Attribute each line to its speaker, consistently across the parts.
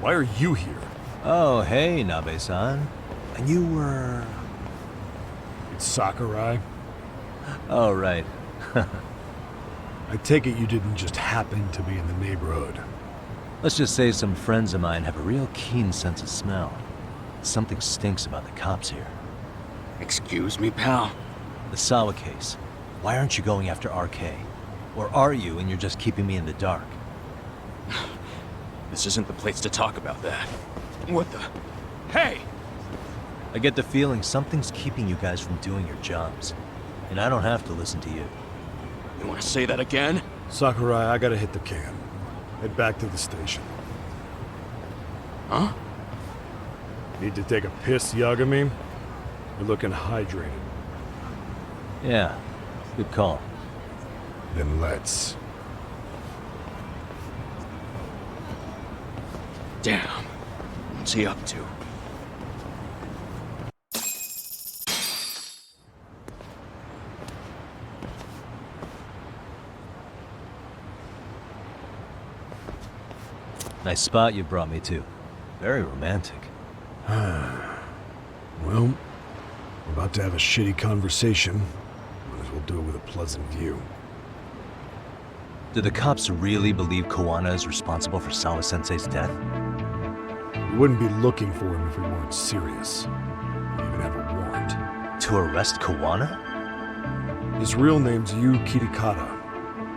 Speaker 1: Why are you here?
Speaker 2: Oh, hey, Nabe-san. And you were...
Speaker 1: It's Sakurai.
Speaker 2: Oh, right.
Speaker 1: I take it you didn't just happen to be in the neighborhood.
Speaker 2: Let's just say some friends of mine have a real keen sense of smell. Something stinks about the cops here.
Speaker 3: Excuse me, pal?
Speaker 2: The Sawa case. Why aren't you going after RK? Or are you and you're just keeping me in the dark?
Speaker 3: This isn't the place to talk about that. What the... Hey!
Speaker 2: I get the feeling something's keeping you guys from doing your jobs. And I don't have to listen to you.
Speaker 3: You want to say that again?
Speaker 1: Sakurai, I gotta hit the can. Head back to the station.
Speaker 3: Huh?
Speaker 1: Need to take a piss, Yagami? You're looking hydrated.
Speaker 2: Yeah, good call.
Speaker 1: Then let's.
Speaker 3: Damn. What's he up to?
Speaker 2: Nice spot you brought me to. Very romantic.
Speaker 1: Well, we're about to have a shitty conversation. Might as well do it with a pleasant view.
Speaker 2: Do the cops really believe Kawana is responsible for Sawa-sensei's death?
Speaker 1: We wouldn't be looking for him if we weren't serious. We even have a warrant.
Speaker 2: To arrest Kawana?
Speaker 1: His real name's Yu Kitakata.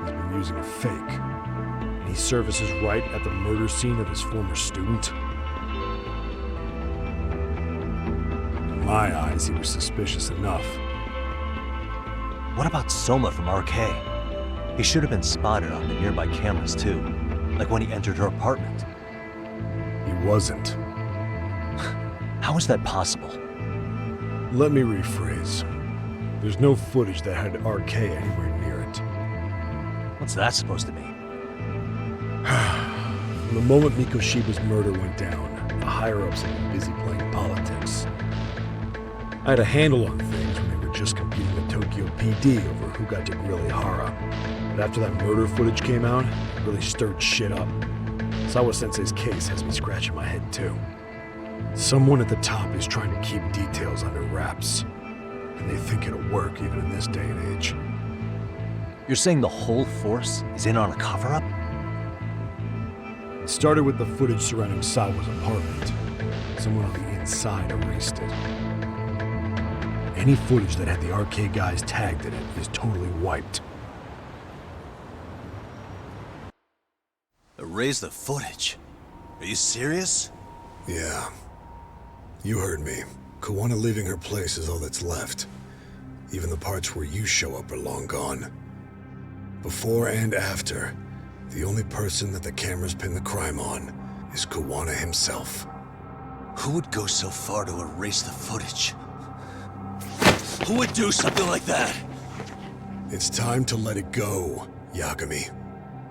Speaker 1: He's been using a fake. And he surfaces right at the murder scene of his former student. In my eyes, he was suspicious enough.
Speaker 2: What about Soma from RK? He should have been spotted on the nearby cameras too, like when he entered her apartment.
Speaker 1: He wasn't.
Speaker 2: How is that possible?
Speaker 1: Let me rephrase. There's no footage that had RK anywhere near it.
Speaker 2: What's that supposed to mean?
Speaker 1: From the moment Mikoshiba's murder went down, the higher-ups had been busy playing politics. I had a handle on things when they were just competing with Tokyo PD over who got to grill Ihara. But after that murder footage came out, it really stirred shit up. Sawa-sensei's case has me scratching my head too. Someone at the top is trying to keep details under wraps. And they think it'll work even in this day and age.
Speaker 2: You're saying the whole force is in on a cover-up?
Speaker 1: It started with the footage surrounding Sawa's apartment. Someone on the inside erased it. Any footage that had the RK guys tagged in it is totally wiped.
Speaker 2: Erase the footage? Are you serious?
Speaker 4: Yeah. You heard me. Kawana leaving her place is all that's left. Even the parts where you show up are long gone. Before and after, the only person that the cameras pin the crime on is Kawana himself.
Speaker 2: Who would go so far to erase the footage? Who would do something like that?
Speaker 4: It's time to let it go, Yagami.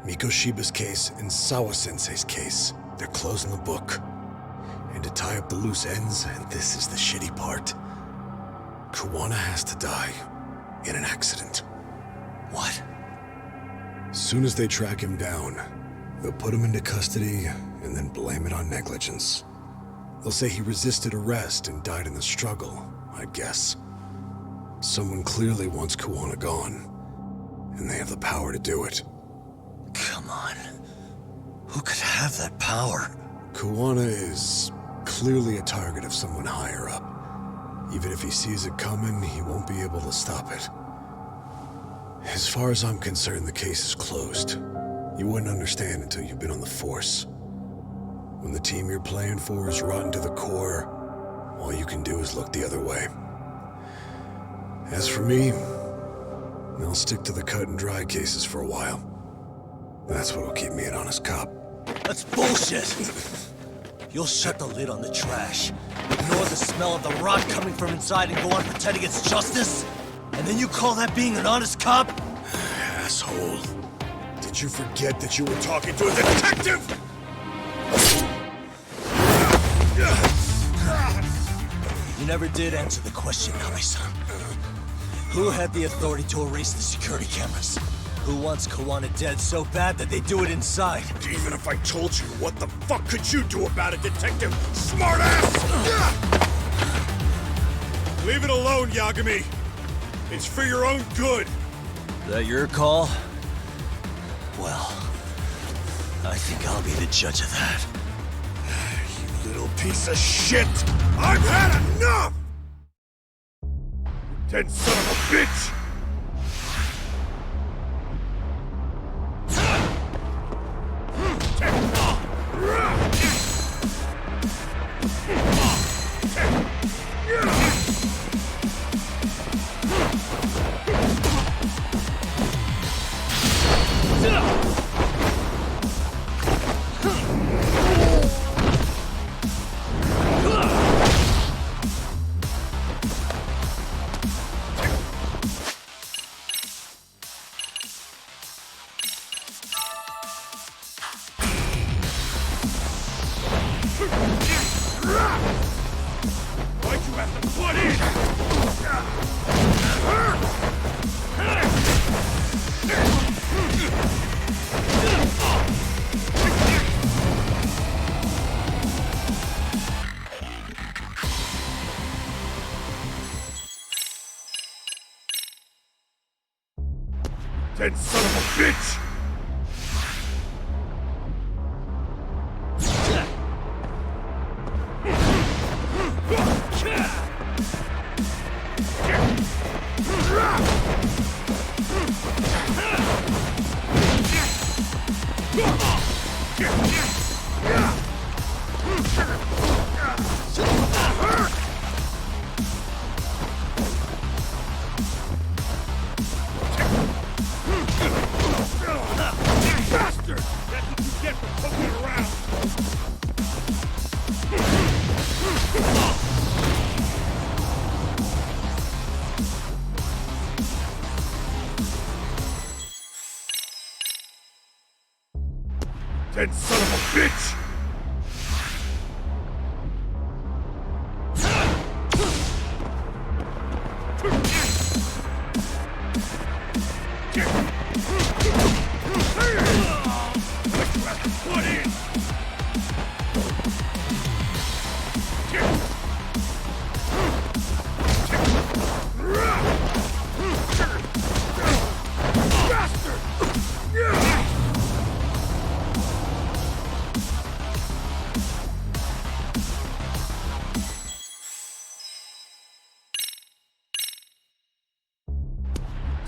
Speaker 4: Mikoshiba's case and Sawa-sensei's case, they're closing the book. And to tie up the loose ends, and this is the shitty part, Kawana has to die in an accident.
Speaker 2: What?
Speaker 4: As soon as they track him down, they'll put him into custody and then blame it on negligence. They'll say he resisted arrest and died in the struggle, I guess. Someone clearly wants Kawana gone, and they have the power to do it.
Speaker 2: Come on. Who could have that power?
Speaker 4: Kawana is clearly a target of someone higher up. Even if he sees it coming, he won't be able to stop it. As far as I'm concerned, the case is closed. You wouldn't understand until you've been on the force. When the team you're playing for is rotten to the core, all you can do is look the other way. As for me, I'll stick to the cut and dry cases for a while. That's what'll keep me an honest cop.
Speaker 2: That's bullshit! You'll shut the lid on the trash, ignore the smell of the rot coming from inside and go on pretending it's justice? And then you call that being an honest cop?
Speaker 4: Asshole. Did you forget that you were talking to a detective?
Speaker 2: You never did answer the question, Nabe-san. Who had the authority to erase the security cameras? Who wants Kawana dead so bad that they do it inside?
Speaker 5: Even if I told you, what the fuck could you do about it, Detective Smartass? Leave it alone, Yagami. It's for your own good.
Speaker 2: Is that your call? Well, I think I'll be the judge of that.
Speaker 5: You little piece of shit! I've had enough! Dead son of a bitch! Why'd you have to butt in? Dead son of a bitch! Bastard! That's what you get for poking around! Dead son of a bitch!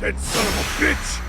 Speaker 5: Dead son of a bitch!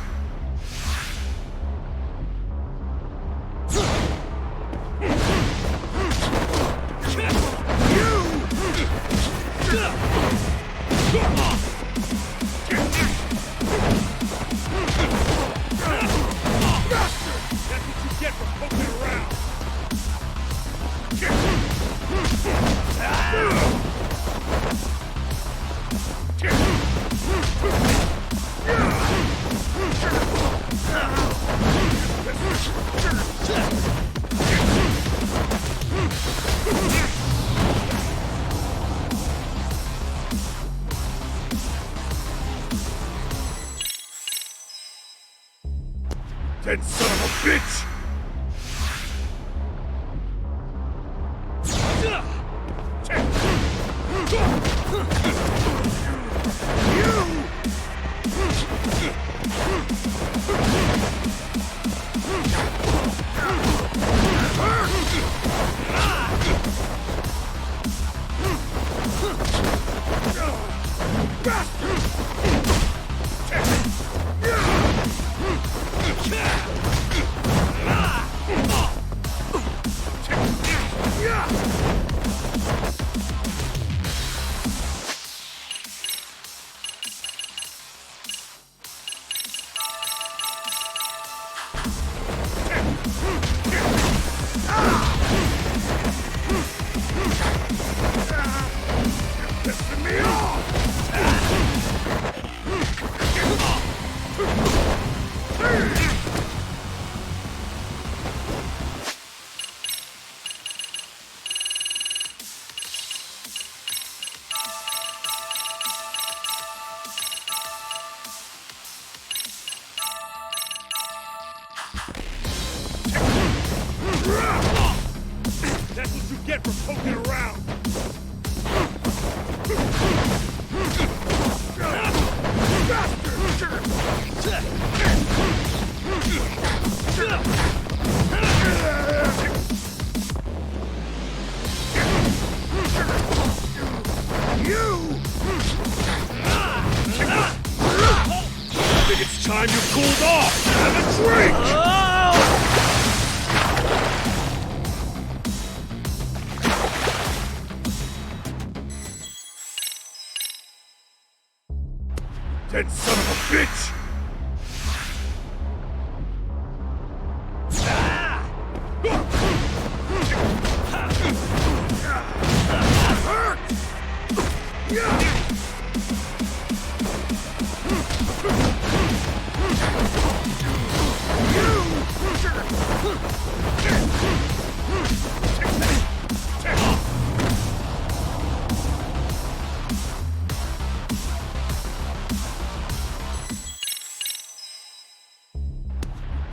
Speaker 5: Dead son of a bitch! That's what you get for poking around! I think it's time you cooled off! Have a drink! 'Dead son of a bitch!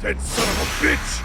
Speaker 5: Dead son of a bitch!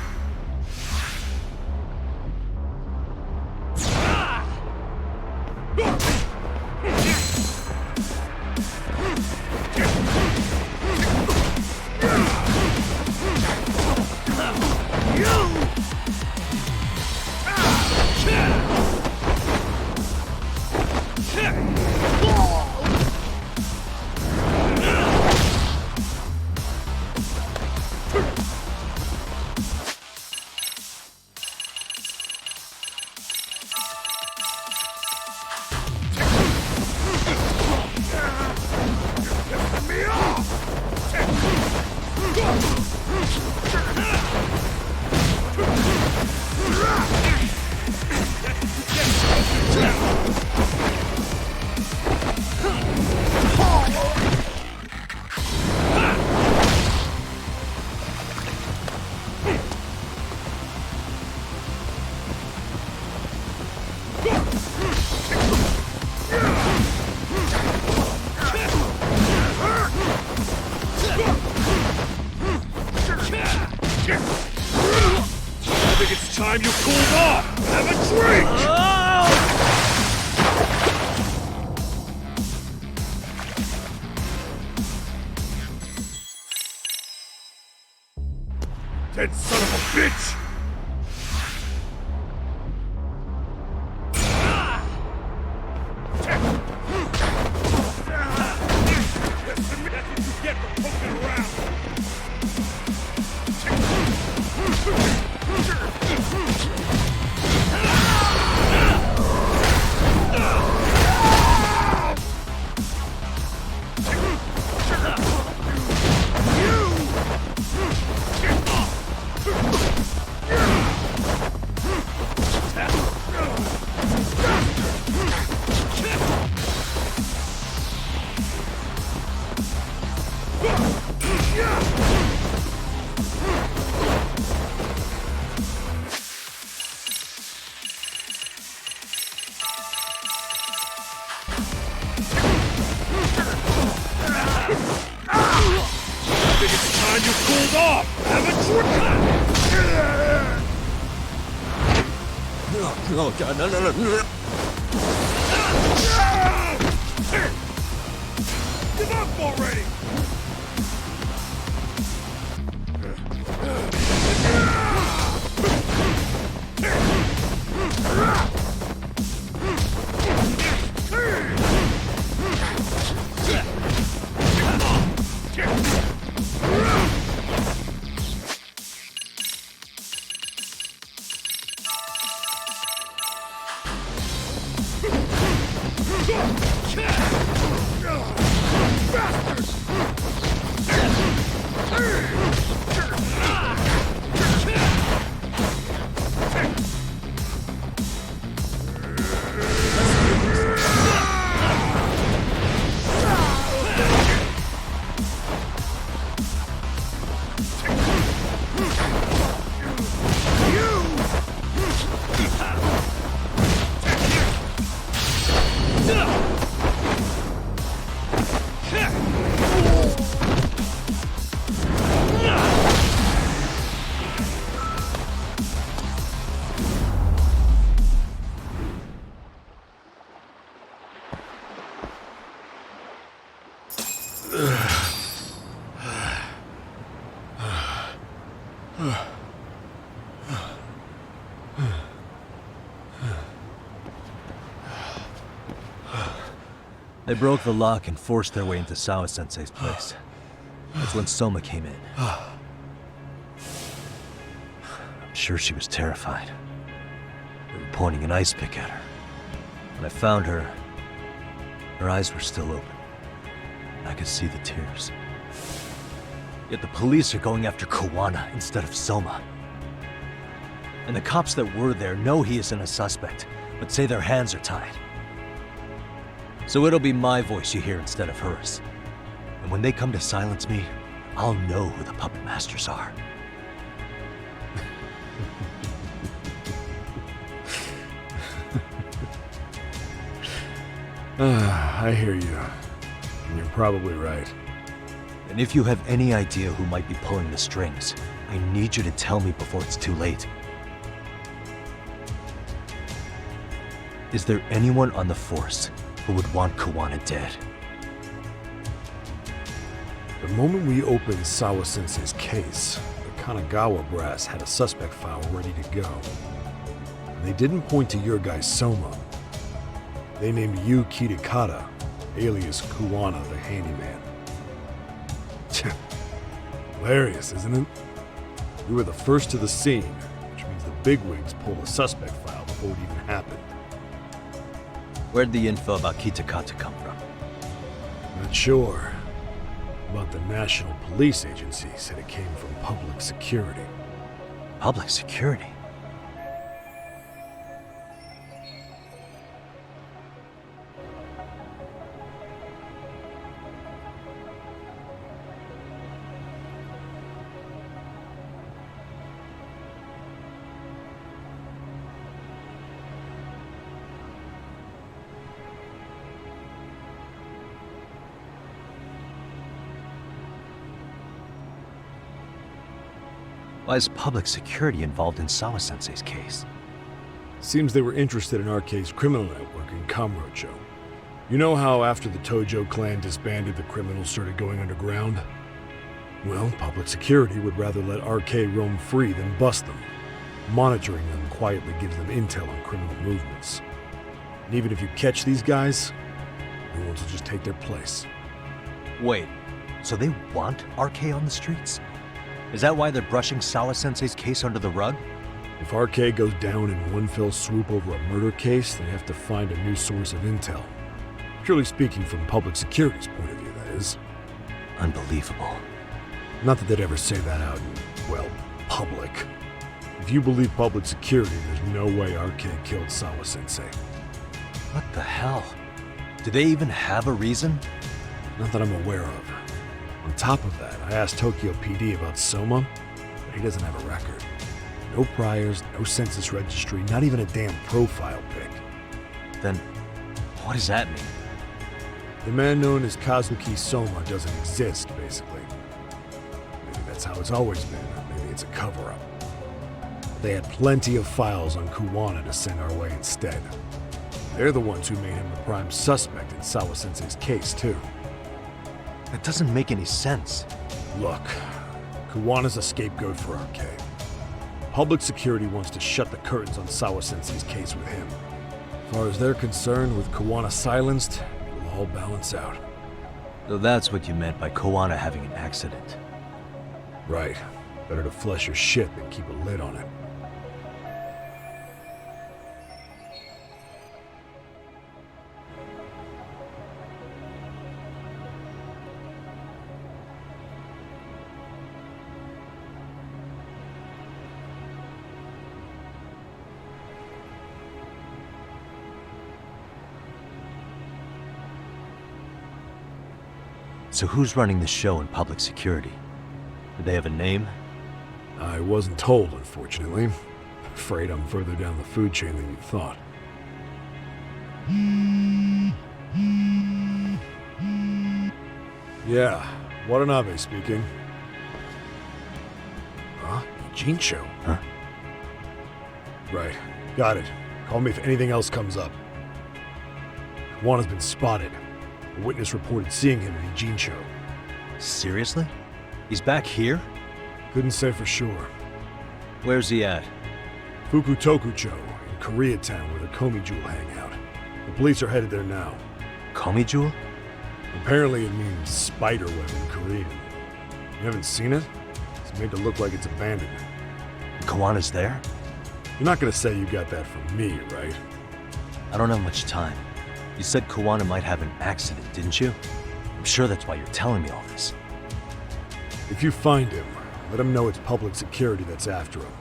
Speaker 5: I think it's time you cooled off! Have a drink! Dead son of a bitch! That's what you get for poking around! I think it's time you cooled off! Have a drink!
Speaker 2: No, God, no.
Speaker 5: Give up already!
Speaker 2: They broke the lock and forced their way into Sawa-sensei's place. That's when Soma came in. I'm sure she was terrified. They were pointing an ice pick at her. When I found her, her eyes were still open. I could see the tears. Yet the police are going after Kawana instead of Soma. And the cops that were there know he isn't a suspect, but say their hands are tied. So it'll be my voice you hear instead of hers. And when they come to silence me, I'll know who the puppet masters are.
Speaker 1: I hear you. And you're probably right.
Speaker 2: And if you have any idea who might be pulling the strings, I need you to tell me before it's too late. Is there anyone on the force who would want Kawana dead?
Speaker 1: The moment we opened Sawa-sensei's case, the Kanagawa brass had a suspect file ready to go. And they didn't point to your guy Soma. They named you Kitakata, alias Kawana the handyman. Hilarious, isn't it? You were the first to the scene, which means the bigwigs pulled a suspect file before it even happened.
Speaker 2: Where'd the info about Kitakata come from?
Speaker 1: Not sure. But the National Police Agency said it came from public security.
Speaker 2: Public security? Why is public security involved in Sawa-sensei's case?
Speaker 1: Seems they were interested in RK's criminal network in Kamurocho. You know how after the Tojo clan disbanded, the criminals started going underground? Well, public security would rather let RK roam free than bust them. Monitoring them quietly gives them intel on criminal movements. And even if you catch these guys, new ones will just take their place.
Speaker 2: Wait, so they want RK on the streets? Is that why they're brushing Sawa-sensei's case under the rug?
Speaker 1: If RK goes down in one fell swoop over a murder case, they have to find a new source of intel. Purely speaking, from public security's point of view, that is.
Speaker 2: Unbelievable.
Speaker 1: Not that they'd ever say that out in, well, public. If you believe public security, there's no way RK killed Sawa-sensei.
Speaker 2: What the hell? Do they even have a reason?
Speaker 1: Not that I'm aware of. On top of that, I asked Tokyo PD about Soma, but he doesn't have a record. No priors, no census registry, not even a damn profile pic.
Speaker 2: Then, what does that mean?
Speaker 1: The man known as Kazuki Soma doesn't exist, basically. Maybe that's how it's always been, or maybe it's a cover-up. They had plenty of files on Kawana to send our way instead. They're the ones who made him the prime suspect in Sawa-sensei's case, too.
Speaker 2: That doesn't make any sense.
Speaker 1: Look, Kawana's a scapegoat for RK. Public security wants to shut the curtains on Sawa-sensei's case with him. As far as they're concerned, with Kawana silenced, it'll all balance out.
Speaker 2: So that's what you meant by Kawana having an accident.
Speaker 1: Right. Better to flush your shit than keep a lid on it.
Speaker 2: So who's running the show in public security? Do they have a name?
Speaker 1: I wasn't told, unfortunately. Afraid I'm further down the food chain than you thought. Yeah, Watanabe speaking. Huh? Jincho?
Speaker 2: Huh?
Speaker 1: Right. Got it. Call me if anything else comes up. Juan has been spotted. A witness reported seeing him in Jincho.
Speaker 2: Seriously? He's back here?
Speaker 1: Couldn't say for sure.
Speaker 2: Where's he at?
Speaker 1: Fukutokucho, in Koreatown, where the Komi Jewel hang out. The police are headed there now.
Speaker 2: Komijul?
Speaker 1: Apparently it means spider web in Korean. You haven't seen it? It's made to look like it's abandoned.
Speaker 2: Kawana's there?
Speaker 1: You're not gonna say you got that from me, right?
Speaker 2: I don't have much time. You said Kawana might have an accident, didn't you? I'm sure that's why you're telling me all this.
Speaker 1: If you find him, let him know it's public security that's after him.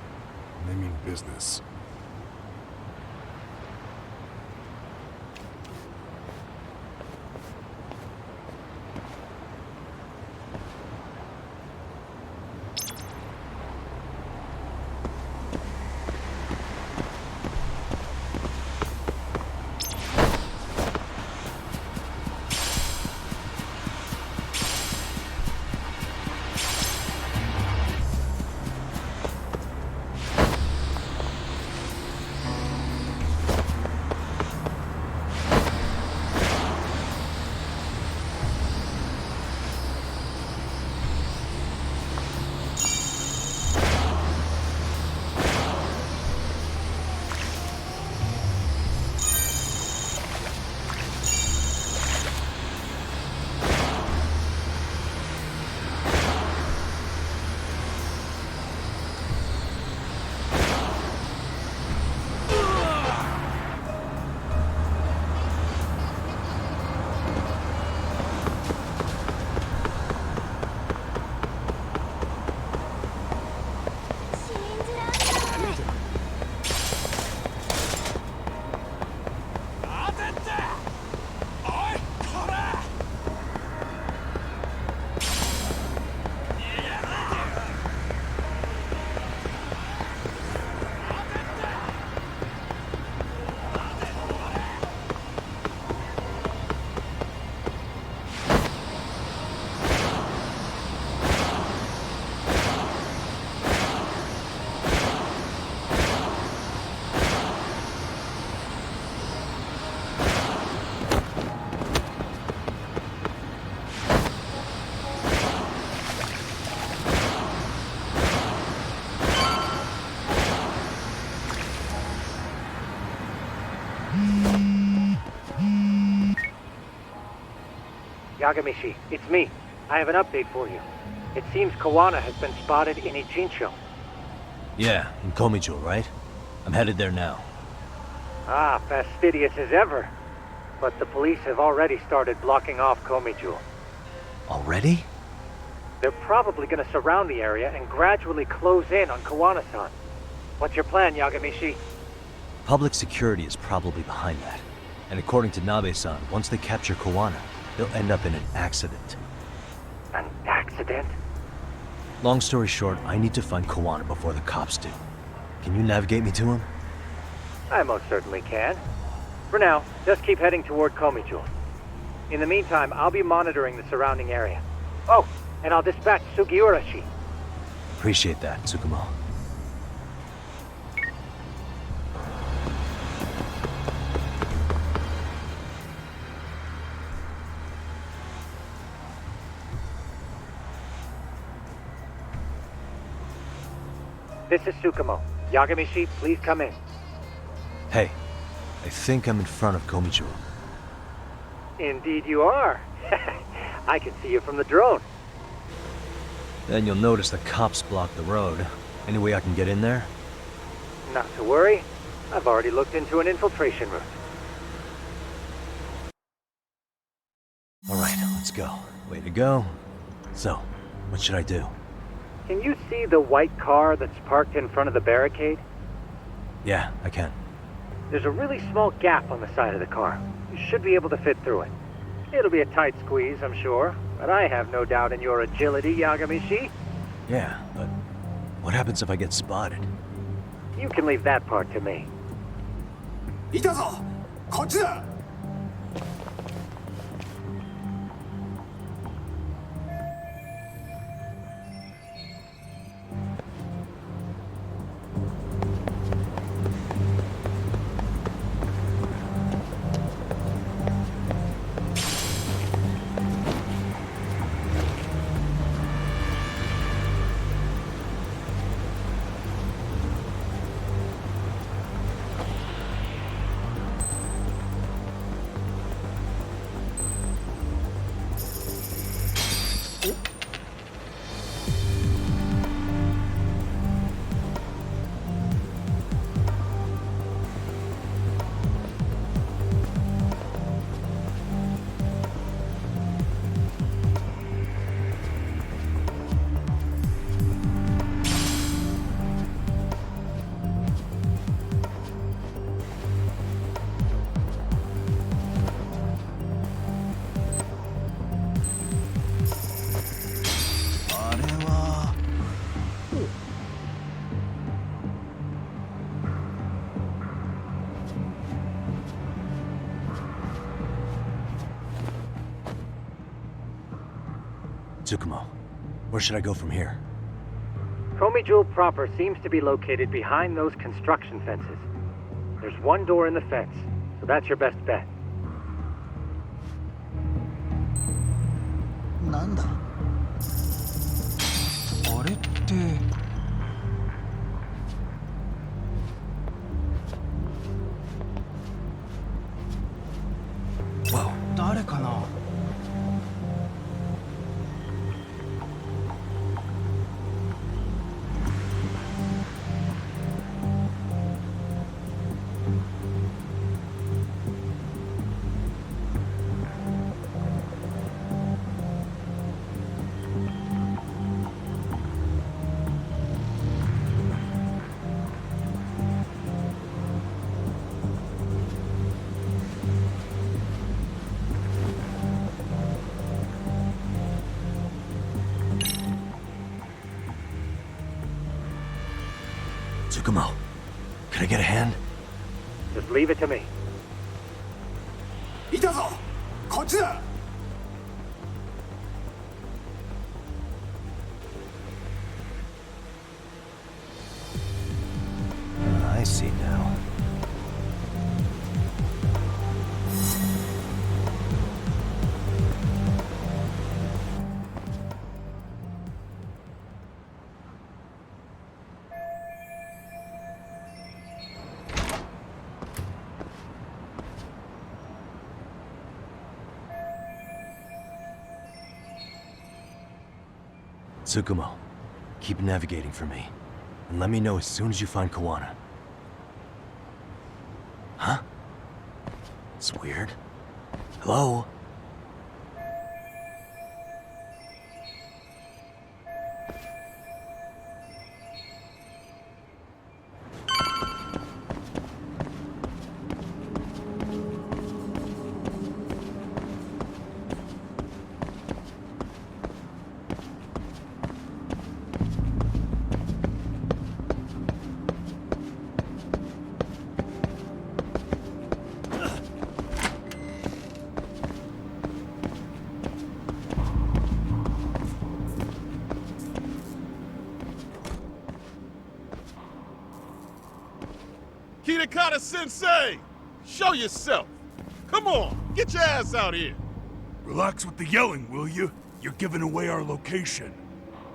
Speaker 1: And they mean business.
Speaker 6: Yagamishi, it's me. I have an update for you. It seems Kawana has been spotted in Ichincho.
Speaker 2: Yeah, in Komijul, right? I'm headed there now.
Speaker 6: Ah, fastidious as ever. But the police have already started blocking off Komijul.
Speaker 2: Already?
Speaker 6: They're probably going to surround the area and gradually close in on Kawana-san. What's your plan, Yagamishi?
Speaker 2: Public security is probably behind that. And according to Nabe-san, once they capture Kawana, they'll end up in an accident.
Speaker 6: An accident?
Speaker 2: Long story short, I need to find Kawana before the cops do. Can you navigate me to him?
Speaker 6: I most certainly can. For now, just keep heading toward Komijul. In the meantime, I'll be monitoring the surrounding area. Oh, and I'll dispatch Sugiurashi.
Speaker 2: Appreciate that, Tsukumo.
Speaker 6: This is Tsukumo. Yagamishi, please come in.
Speaker 2: Hey, I think I'm in front of Komijul.
Speaker 6: Indeed you are. I can see you from the drone.
Speaker 2: Then you'll notice the cops block the road. Any way I can get in there?
Speaker 6: Not to worry. I've already looked into an infiltration route.
Speaker 2: Alright, let's go. Way to go. So, what should I do?
Speaker 6: Can you see the white car that's parked in front of the barricade?
Speaker 2: Yeah, I can.
Speaker 6: There's a really small gap on the side of the car. You should be able to fit through it. It'll be a tight squeeze, I'm sure, but I have no doubt in your agility, Yagamishi.
Speaker 2: Yeah, but what happens if I get spotted?
Speaker 6: You can leave that part to me.
Speaker 5: いたぞこっちだ
Speaker 2: Tsukumo, where should I go from here?
Speaker 6: Komi Jewel proper seems to be located behind those construction fences. There's one door in the fence, so that's your best bet.
Speaker 7: なんだあれって
Speaker 2: Whoa.
Speaker 7: 誰かな
Speaker 2: Tsukumo, can I get a hand?
Speaker 6: Just leave it to me.
Speaker 5: いたぞこっちだ
Speaker 2: I see now. Tsukumo, keep navigating for me, and let me know as soon as you find Kawana. Huh? It's weird. Hello?
Speaker 5: Kitakata-sensei! Show yourself! Come on, get your ass out here!
Speaker 8: Relax with the yelling, will you? You're giving away our location.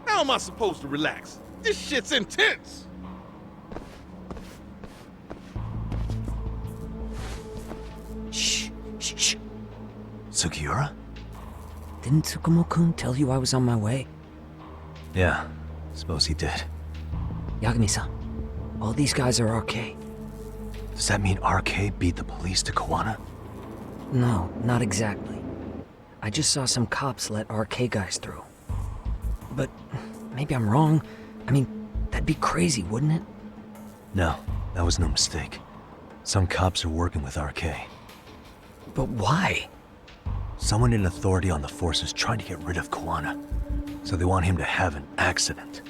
Speaker 5: How am I supposed to relax? This shit's intense!
Speaker 9: Shh, shh, shh.
Speaker 2: Sugiura?
Speaker 9: Didn't Tsukumo-kun tell you I was on my way?
Speaker 2: Yeah, suppose he did.
Speaker 9: Yagami-san, all these guys are RK.
Speaker 2: Does that mean RK beat the police to Kawana?
Speaker 9: No, not exactly. I just saw some cops let RK guys through. But maybe I'm wrong. I mean, that'd be crazy, wouldn't it?
Speaker 2: No, that was no mistake. Some cops are working with RK.
Speaker 9: But why?
Speaker 2: Someone in authority on the force is trying to get rid of Kawana. So they want him to have an accident.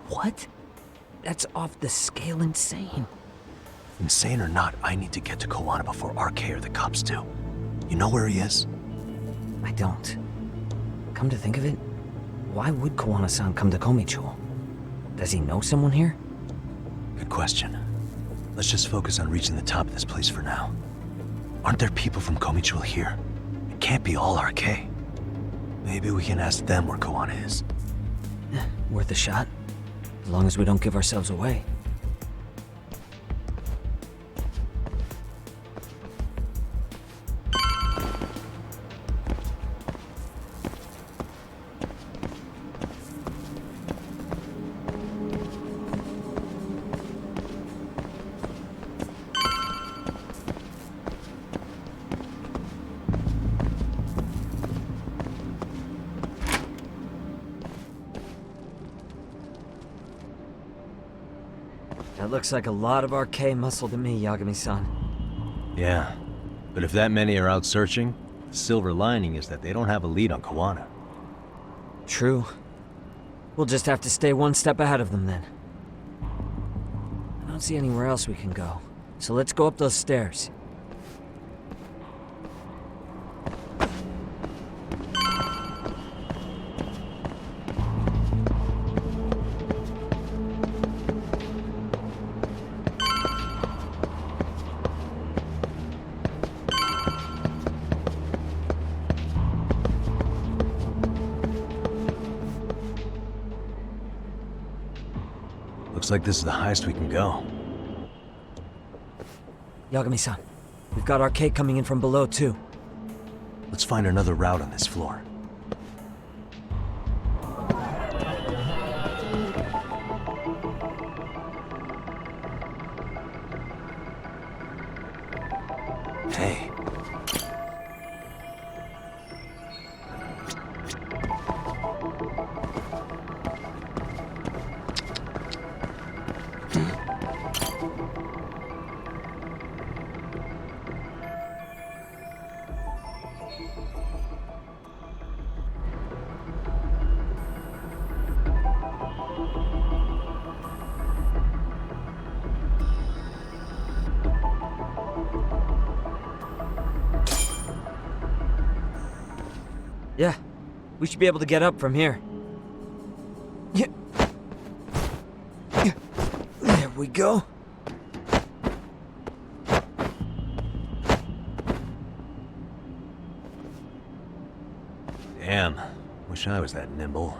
Speaker 9: What? That's off the scale insane.
Speaker 2: Insane or not, I need to get to Kawana before RK or the cops do. You know where he is?
Speaker 9: I don't. Come to think of it, why would Kawana-san come to Komichou? Does he know someone here?
Speaker 2: Good question. Let's just focus on reaching the top of this place for now. Aren't there people from Komichou here? It can't be all RK. Maybe we can ask them where Kawana is.
Speaker 9: Worth a shot. As long as we don't give ourselves away. That looks like a lot of RK muscle to me, Yagami-san.
Speaker 2: Yeah, but if that many are out searching, the silver lining is that they don't have a lead on Kawana.
Speaker 9: True. We'll just have to stay one step ahead of them then. I don't see anywhere else we can go, so let's go up those stairs.
Speaker 2: Looks like this is the highest we can go.
Speaker 9: Yagami-san, we've got arcade coming in from below, too.
Speaker 2: Let's find another route on this floor. Hey.
Speaker 9: Yeah, we should be able to get up from here. Yeah. There we go.
Speaker 2: Damn. Wish I was that nimble.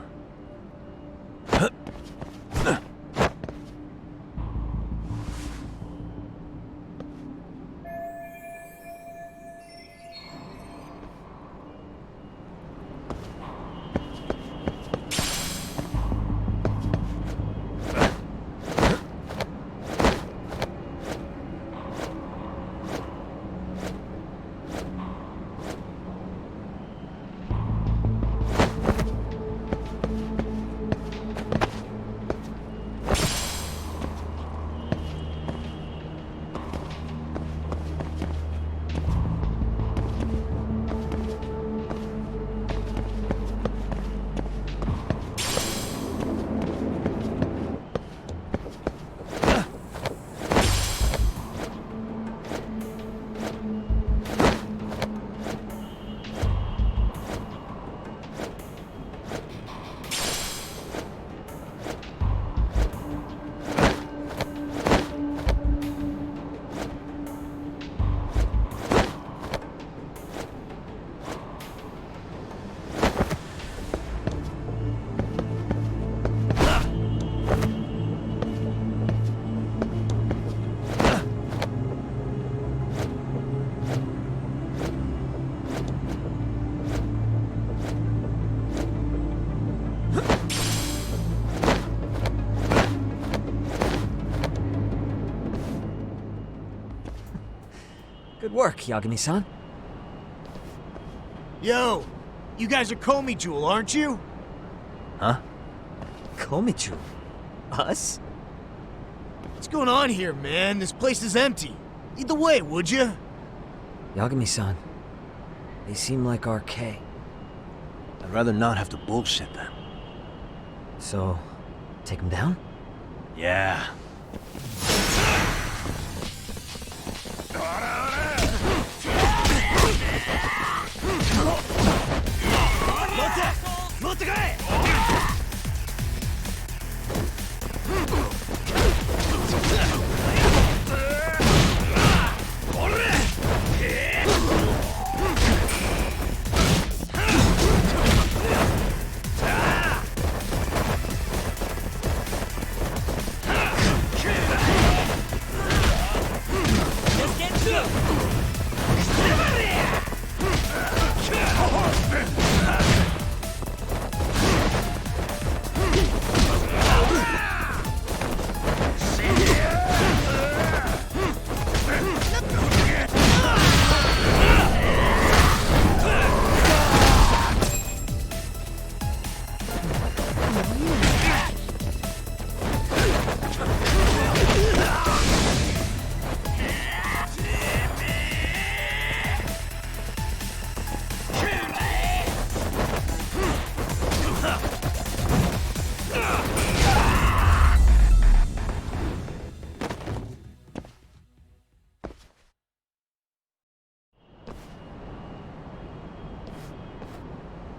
Speaker 9: Good work, Yagami-san.
Speaker 5: Yo, you guys are Komi Jewel, aren't you?
Speaker 2: Huh?
Speaker 9: Komichu? Us?
Speaker 5: What's going on here, man? This place is empty. Lead the way, would you?
Speaker 9: Yagami-san, they seem like RK.
Speaker 2: I'd rather not have to bullshit them.
Speaker 9: So, take them down?
Speaker 2: Yeah.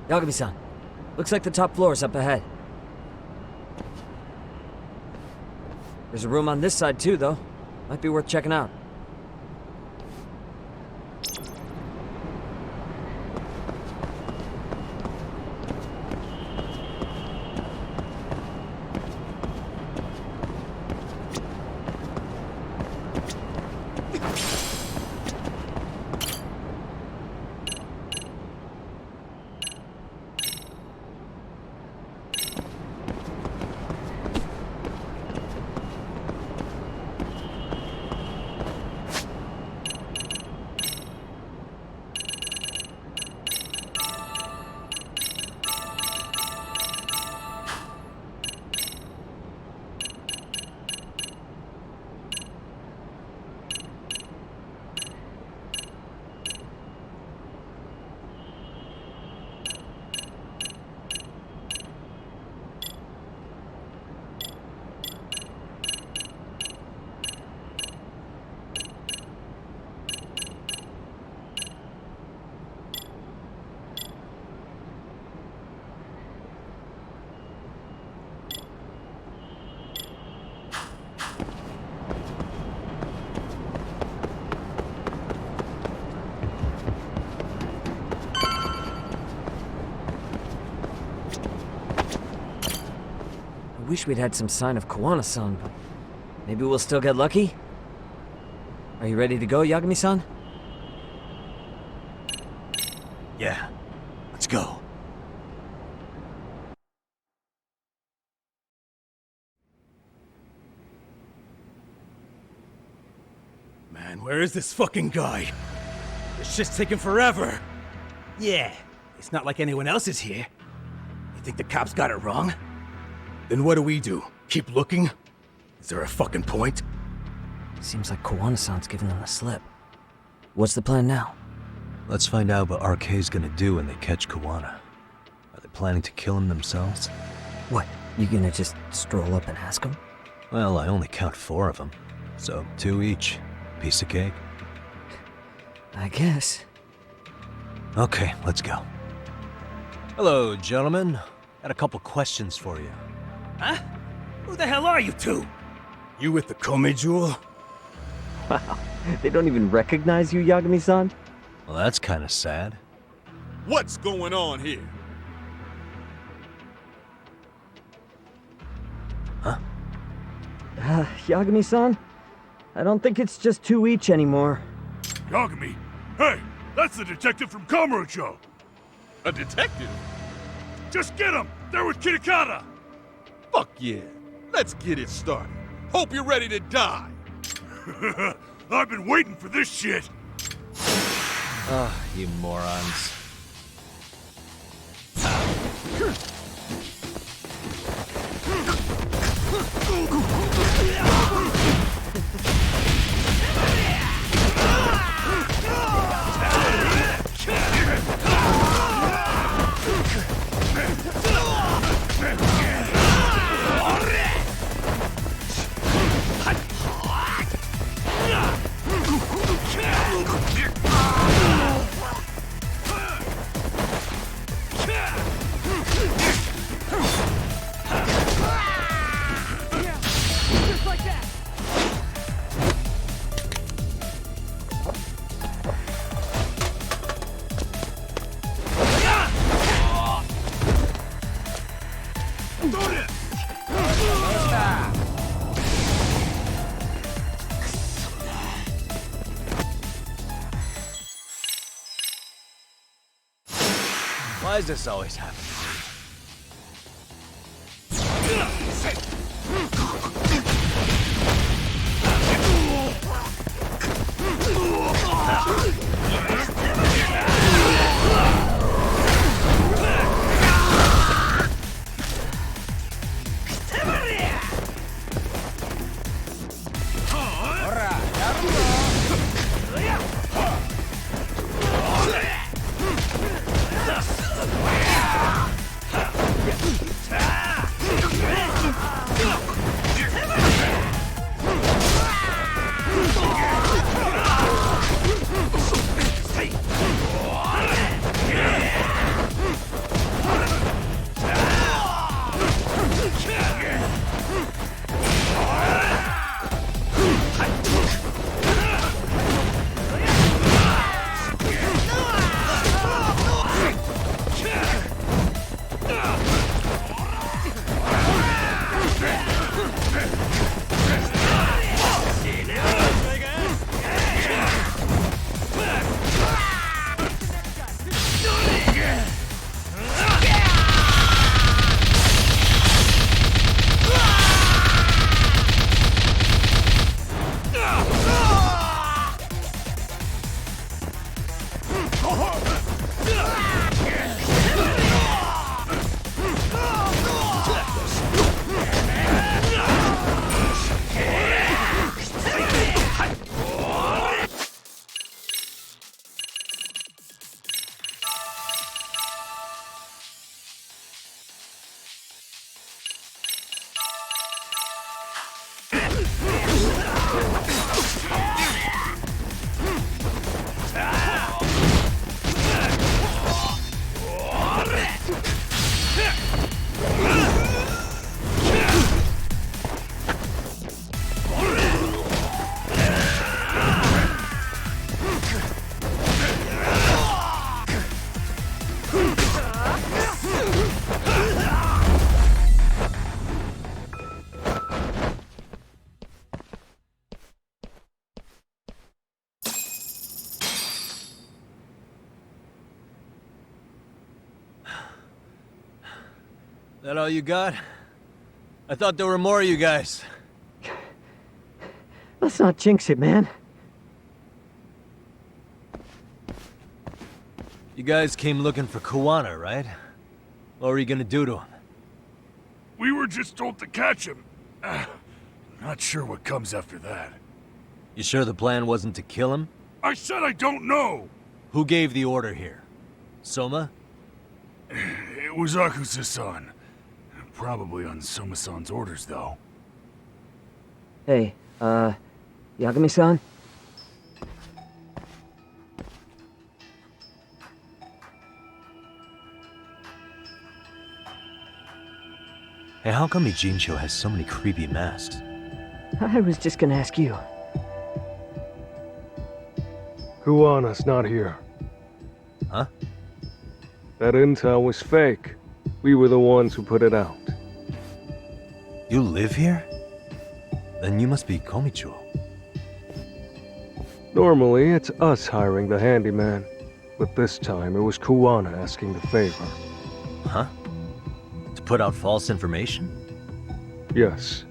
Speaker 9: Yagami-san, looks like the top floor is up ahead. There's a room on this side too, though. Might be worth checking out. wish we'd had some sign of Koana-san, but maybe we'll still get lucky? Are you ready to go, Yagami-san?
Speaker 2: Yeah, let's go.
Speaker 3: Man, where is this fucking guy? This shit's taking forever. Yeah, it's not like anyone else is here. You think the cops got it wrong? Then what do? Keep looking? Is there a fucking point?
Speaker 9: Seems like Koana-san's giving them the slip. What's the plan now?
Speaker 2: Let's find out what RK's gonna do when they catch Koana. Are they planning to kill him themselves?
Speaker 9: What, you gonna just stroll up and ask him?
Speaker 2: Well, I only count 4 of them, so 2 each. Piece of cake.
Speaker 9: I guess.
Speaker 2: Okay, let's go. Hello, gentlemen. Got a couple questions for you.
Speaker 3: Huh? Who the hell are you two? You with the Kome Jewel?
Speaker 9: Wow, they don't even recognize you, Yagami-san?
Speaker 2: Well, that's kind of sad.
Speaker 5: What's going on here?
Speaker 9: Yagami-san? I don't think it's just 2 each anymore.
Speaker 5: Yagami? Hey, that's the detective from Kamurocho. A detective? Just get him! They're with Kitakata! Fuck yeah. Let's get it started. Hope you're ready to die. I've been waiting for this shit.
Speaker 2: Ah, you morons. Why does this always happen to me? That all you got? I thought there were more of you guys.
Speaker 9: Let's not jinx it, man.
Speaker 2: You guys came looking for Kuwana, right? What were you gonna do to him?
Speaker 8: We were just told to catch him. Not sure what comes after that.
Speaker 2: You sure the plan wasn't to kill him?
Speaker 8: I said I don't know!
Speaker 2: Who gave the order here? Soma?
Speaker 8: It was Akusa-san. Probably on Soma-san's orders, though.
Speaker 9: Hey, Yagami-san?
Speaker 2: Hey, how come Ijincho has so many creepy masks?
Speaker 9: I was just gonna ask you.
Speaker 7: Kuwana's not here.
Speaker 2: Huh?
Speaker 7: That intel was fake. We were the ones who put it out.
Speaker 2: You live here? Then you must be Komicho.
Speaker 7: Normally, it's us hiring the handyman. But this time, it was Kuwana asking the favor.
Speaker 2: Huh? To put out false information?
Speaker 7: Yes.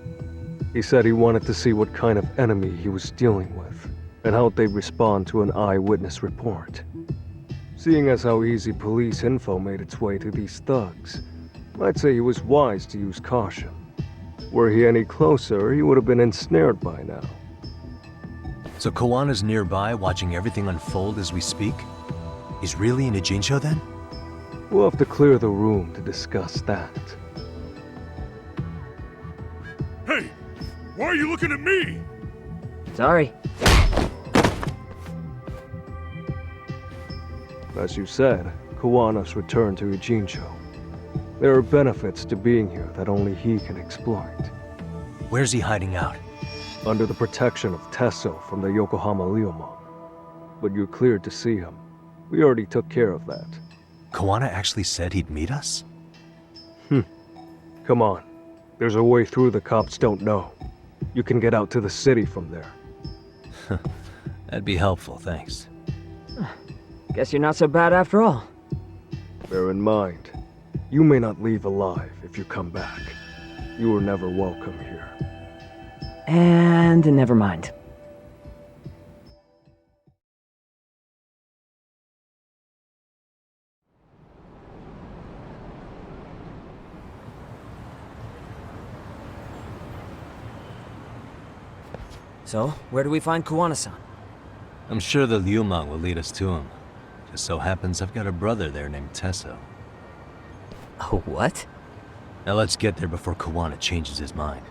Speaker 7: He said he wanted to see what kind of enemy he was dealing with, and how they'd respond to an eyewitness report. Seeing as how easy police info made its way to these thugs, I'd say he was wise to use caution. Were he any closer, he would have been ensnared by now.
Speaker 2: So Kawana's nearby, watching everything unfold as we speak? He's really in Ijincho then?
Speaker 7: We'll have to clear the room to discuss that.
Speaker 8: Hey! Why are you looking at me?
Speaker 9: Sorry.
Speaker 7: As you said, Kawana's returned to Ijincho. There are benefits to being here that only he can exploit.
Speaker 2: Where's he hiding out?
Speaker 7: Under the protection of Tesso from the Yokohama Ryomon. But you're cleared to see him. We already took care of that.
Speaker 2: Kawana actually said he'd meet us?
Speaker 7: Come on. There's a way through the cops don't know. You can get out to the city from there.
Speaker 2: That'd be helpful, thanks.
Speaker 9: Guess you're not so bad after all.
Speaker 7: Bear in mind, you may not leave alive if you come back. You were never welcome here.
Speaker 9: And never mind. So, where do we find Kuwana-san?
Speaker 2: I'm sure the Ryumon will lead us to him. Just so happens I've got a brother there named Tesso.
Speaker 9: Oh, what?
Speaker 2: Now let's get there before Kawana changes his mind.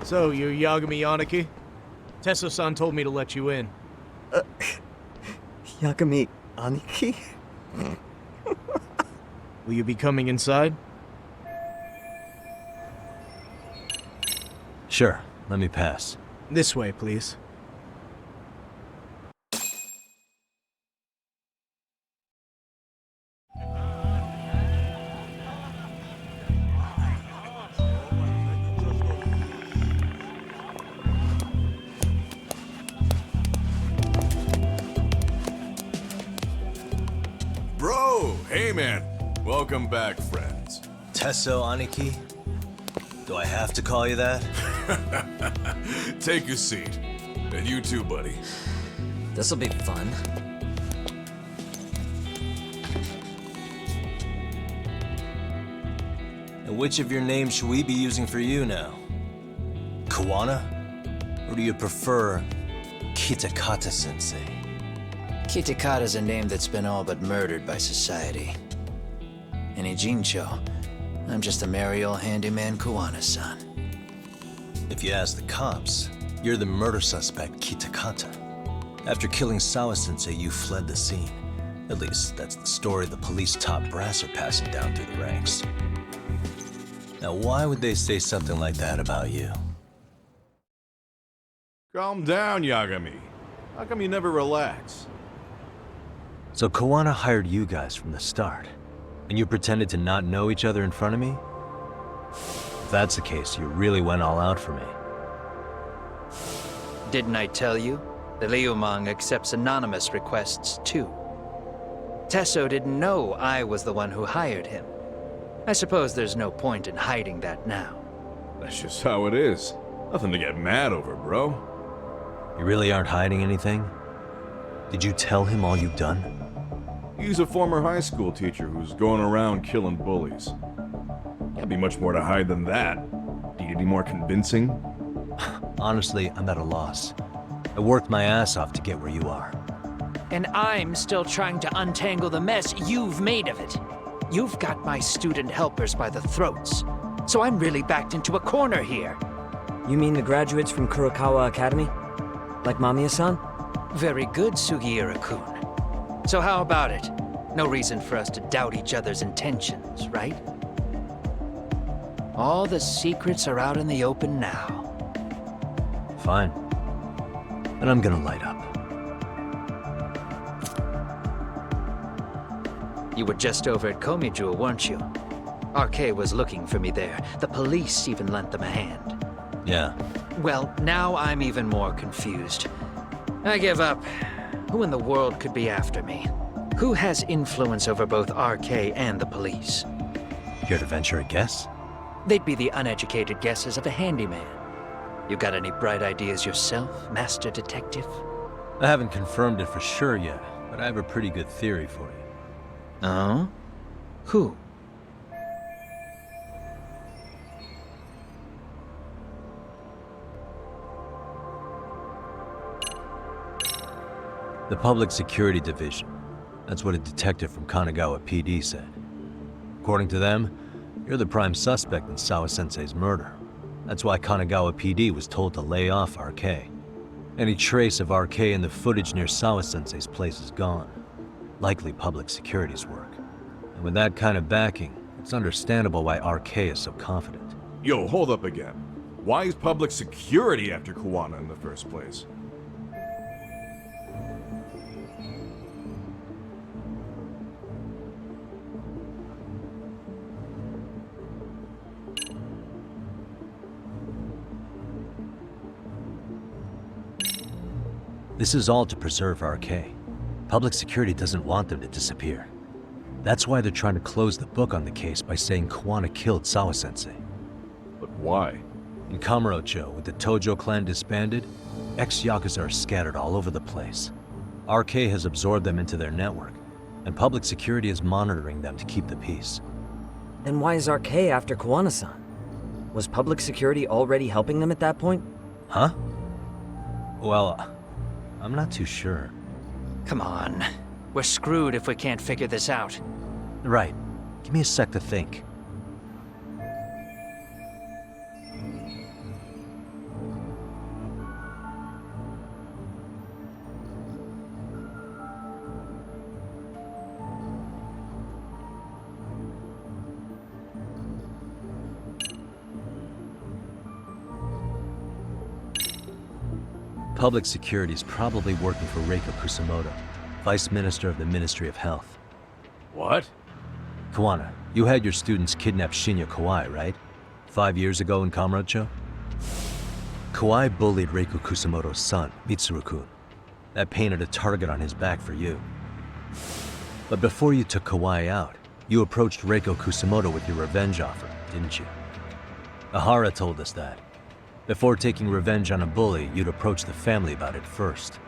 Speaker 3: So, you're Yagami Yaniki? Tesso-san told me to let you in.
Speaker 9: Yagami Aniki?
Speaker 3: Will you be coming inside?
Speaker 2: Sure, let me pass.
Speaker 3: This way, please.
Speaker 10: Bro, hey man. Welcome back, friends.
Speaker 2: Tesso Aniki? Do I have to call you that?
Speaker 10: Take a seat. And you too, buddy.
Speaker 9: This'll be fun.
Speaker 2: And which of your names should we be using for you now? Kawana? Or do you prefer Kitakata-sensei?
Speaker 11: Kitakata's a name that's been all but murdered by society. any Jincho. I'm just a merry old handyman Kuwana-san.
Speaker 2: If you ask the cops, you're the murder suspect Kitakata. After killing Sawa-sensei, you fled the scene. At least, that's the story the police top brass are passing down through the ranks. Now, why would they say something like that about you?
Speaker 5: Calm down, Yagami. How come you never relax?
Speaker 2: So Kuwana hired you guys from the start, and you pretended to not know each other in front of me? If that's the case, you really went all out for me.
Speaker 11: Didn't I tell you? The Liumang accepts anonymous requests too. Tesso didn't know I was the one who hired him. I suppose there's no point in hiding that now.
Speaker 5: That's just how it is. Nothing to get mad over, bro.
Speaker 2: You really aren't hiding anything? Did you tell him all you've done?
Speaker 5: He's a former high school teacher who's going around killing bullies. Can't be much more to hide than that. Need any more convincing?
Speaker 2: Honestly, I'm at a loss. I worked my ass off to get where you are.
Speaker 11: And I'm still trying to untangle the mess you've made of it. You've got my student helpers by the throats, so I'm really backed into a corner here.
Speaker 9: You mean the graduates from Kurokawa Academy? Like Mamiya-san?
Speaker 11: Very good, Sugiura-kun. So how about it? No reason for us to doubt each other's intentions, right? All the secrets are out in the open now.
Speaker 2: Fine. And I'm gonna light up.
Speaker 11: You were just over at Komijou, weren't you? RK was looking for me there. The police even lent them a hand.
Speaker 2: Yeah.
Speaker 11: Well, now I'm even more confused. I give up. Who in the world could be after me? Who has influence over both RK and the police?
Speaker 2: Care to venture a guess?
Speaker 11: They'd be the uneducated guesses of a handyman. You got any bright ideas yourself, Master Detective?
Speaker 2: I haven't confirmed it for sure yet, but I have a pretty good theory for you.
Speaker 11: Oh? Who?
Speaker 2: The Public Security Division. That's what a detective from Kanagawa PD said. According to them, you're the prime suspect in Sawa-sensei's murder. That's why Kanagawa PD was told to lay off RK. Any trace of RK in the footage near Sawa-sensei's place is gone. Likely public security's work. And with that kind of backing, it's understandable why RK is so confident.
Speaker 5: Yo, hold up again. Why is public security after Kuwana in the first place?
Speaker 2: This is all to preserve RK. Public security doesn't want them to disappear. That's why they're trying to close the book on the case by saying Kuwana killed Sawa-sensei.
Speaker 5: But why?
Speaker 2: In Kamurocho, with the Tojo clan disbanded, ex-Yakuza are scattered all over the place. RK has absorbed them into their network, and public security is monitoring them to keep the peace.
Speaker 9: Then why is RK after Kuwana-san? Was public security already helping them at that point?
Speaker 2: Huh? Well, I'm not too sure.
Speaker 11: Come on. We're screwed if we can't figure this out.
Speaker 2: Right. Give me a sec to think. Public security is probably working for Reiko Kusamoto, Vice Minister of the Ministry of Health.
Speaker 5: What?
Speaker 2: Kuwana, you had your students kidnap Shinya Kawai, right? 5 years ago in Kamurocho? Kawai bullied Reiko Kusamoto's son, Mitsuru-kun. That painted a target on his back for you. But before you took Kawai out, you approached Reiko Kusamoto with your revenge offer, didn't you? Ahara told us that. Before taking revenge on a bully, you'd approach the family about it first.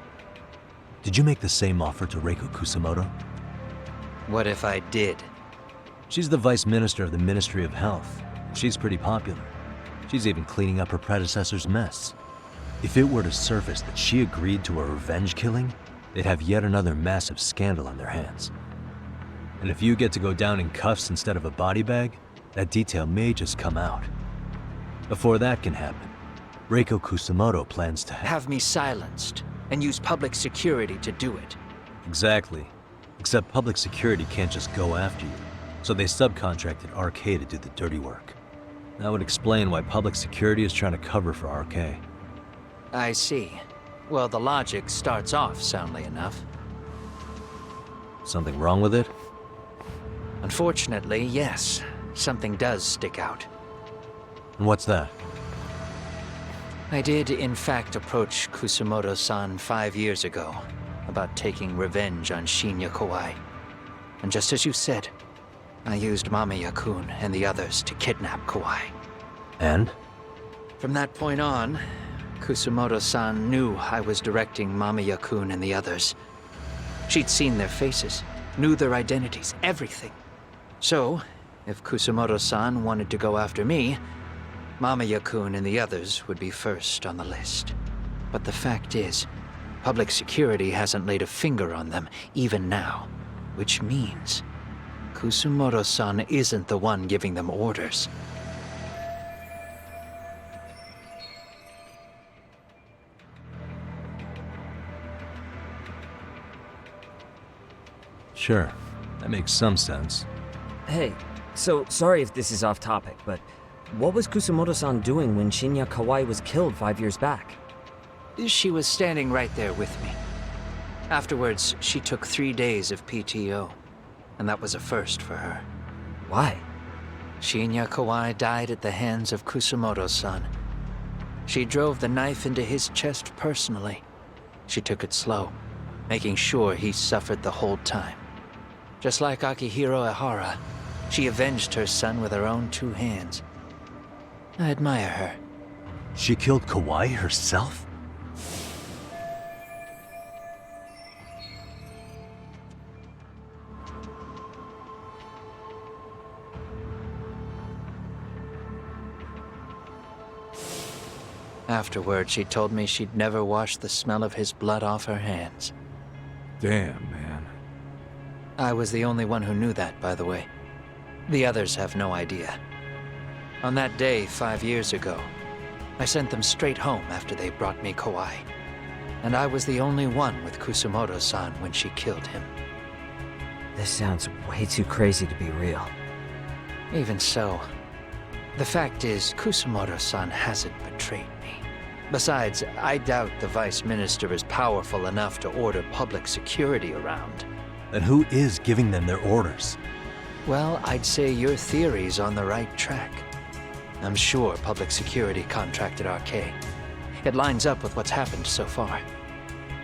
Speaker 2: Did you make the same offer to Reiko Kusamoto?
Speaker 11: What if I did?
Speaker 2: She's the Vice Minister of the Ministry of Health. She's pretty popular. She's even cleaning up her predecessor's mess. If it were to surface that she agreed to a revenge killing, they'd have yet another massive scandal on their hands. And if you get to go down in cuffs instead of a body bag, that detail may just come out. Before that can happen, Reiko Kusamoto plans to
Speaker 11: Have me silenced, and use public security to do it.
Speaker 2: Exactly. Except public security can't just go after you, so they subcontracted RK to do the dirty work. That would explain why public security is trying to cover for RK.
Speaker 11: I see. Well, the logic starts off soundly enough.
Speaker 2: Something wrong with it?
Speaker 11: Unfortunately, yes. Something does stick out.
Speaker 2: And what's that?
Speaker 11: I did, in fact, approach Kusamoto-san 5 years ago about taking revenge on Shinya Kawai. And just as you said, I used Mamiya-kun and the others to kidnap Kawai.
Speaker 2: And?
Speaker 11: From that point on, Kusamoto-san knew I was directing Mamiya-kun and the others. She'd seen their faces, knew their identities, everything. So, if Kusamoto-san wanted to go after me, Mamiya-kun and the others would be first on the list. But the fact is, public security hasn't laid a finger on them, even now. Which means, Kusamoto-san isn't the one giving them orders.
Speaker 2: Sure, that makes some sense.
Speaker 9: Hey, so sorry if this is off topic, but what was Kusamoto-san doing when Shinya Kawai was killed 5 years back?
Speaker 11: She was standing right there with me. Afterwards, she took 3 days of PTO, and that was a first for her.
Speaker 9: Why?
Speaker 11: Shinya Kawai died at the hands of Kusamoto-san. She drove the knife into his chest personally. She took it slow, making sure he suffered the whole time. Just like Akihiro Ehara, she avenged her son with her own 2 hands. I admire her.
Speaker 2: She killed Kawai herself?
Speaker 11: Afterward, she told me she'd never wash the smell of his blood off her hands.
Speaker 10: Damn, man.
Speaker 11: I was the only one who knew that, by the way. The others have no idea. On that day 5 years ago, I sent them straight home after they brought me Kawai. And I was the only one with Kusamoto-san when she killed him.
Speaker 9: This sounds way too crazy to be real.
Speaker 11: Even so, the fact is, Kusamoto-san hasn't betrayed me. Besides, I doubt the Vice Minister is powerful enough to order public security around.
Speaker 2: Then who is giving them their orders?
Speaker 11: Well, I'd say your theory's on the right track. I'm sure public security contracted RK. It lines up with what's happened so far.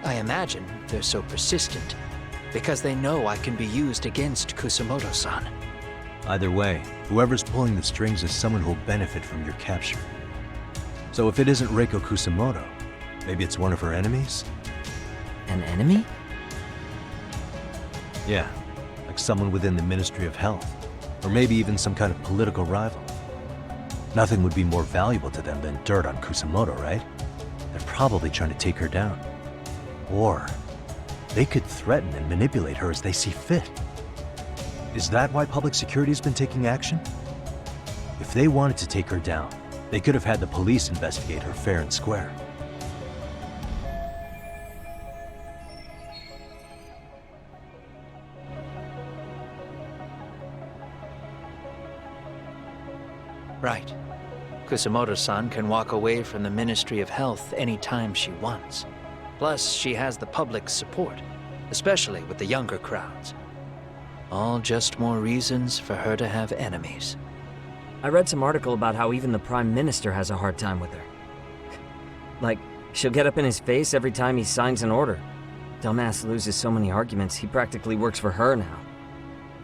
Speaker 11: I imagine they're so persistent because they know I can be used against Kusamoto-san.
Speaker 2: Either way, whoever's pulling the strings is someone who'll benefit from your capture. So if it isn't Reiko Kusamoto, maybe it's one of her enemies?
Speaker 9: An enemy?
Speaker 2: Yeah, like someone within the Ministry of Health, or maybe even some kind of political rival. Nothing would be more valuable to them than dirt on Kusamoto, right? They're probably trying to take her down. Or they could threaten and manipulate her as they see fit. Is that why public security's been taking action? If they wanted to take her down, they could have had the police investigate her fair and square.
Speaker 11: Right. Kusamoto-san can walk away from the Ministry of Health anytime she wants. Plus, she has the public's support, especially with the younger crowds. All just more reasons for her to have enemies.
Speaker 9: I read some article about how even the Prime Minister has a hard time with her. Like, she'll get up in his face every time he signs an order. Dumbass loses so many arguments, he practically works for her now.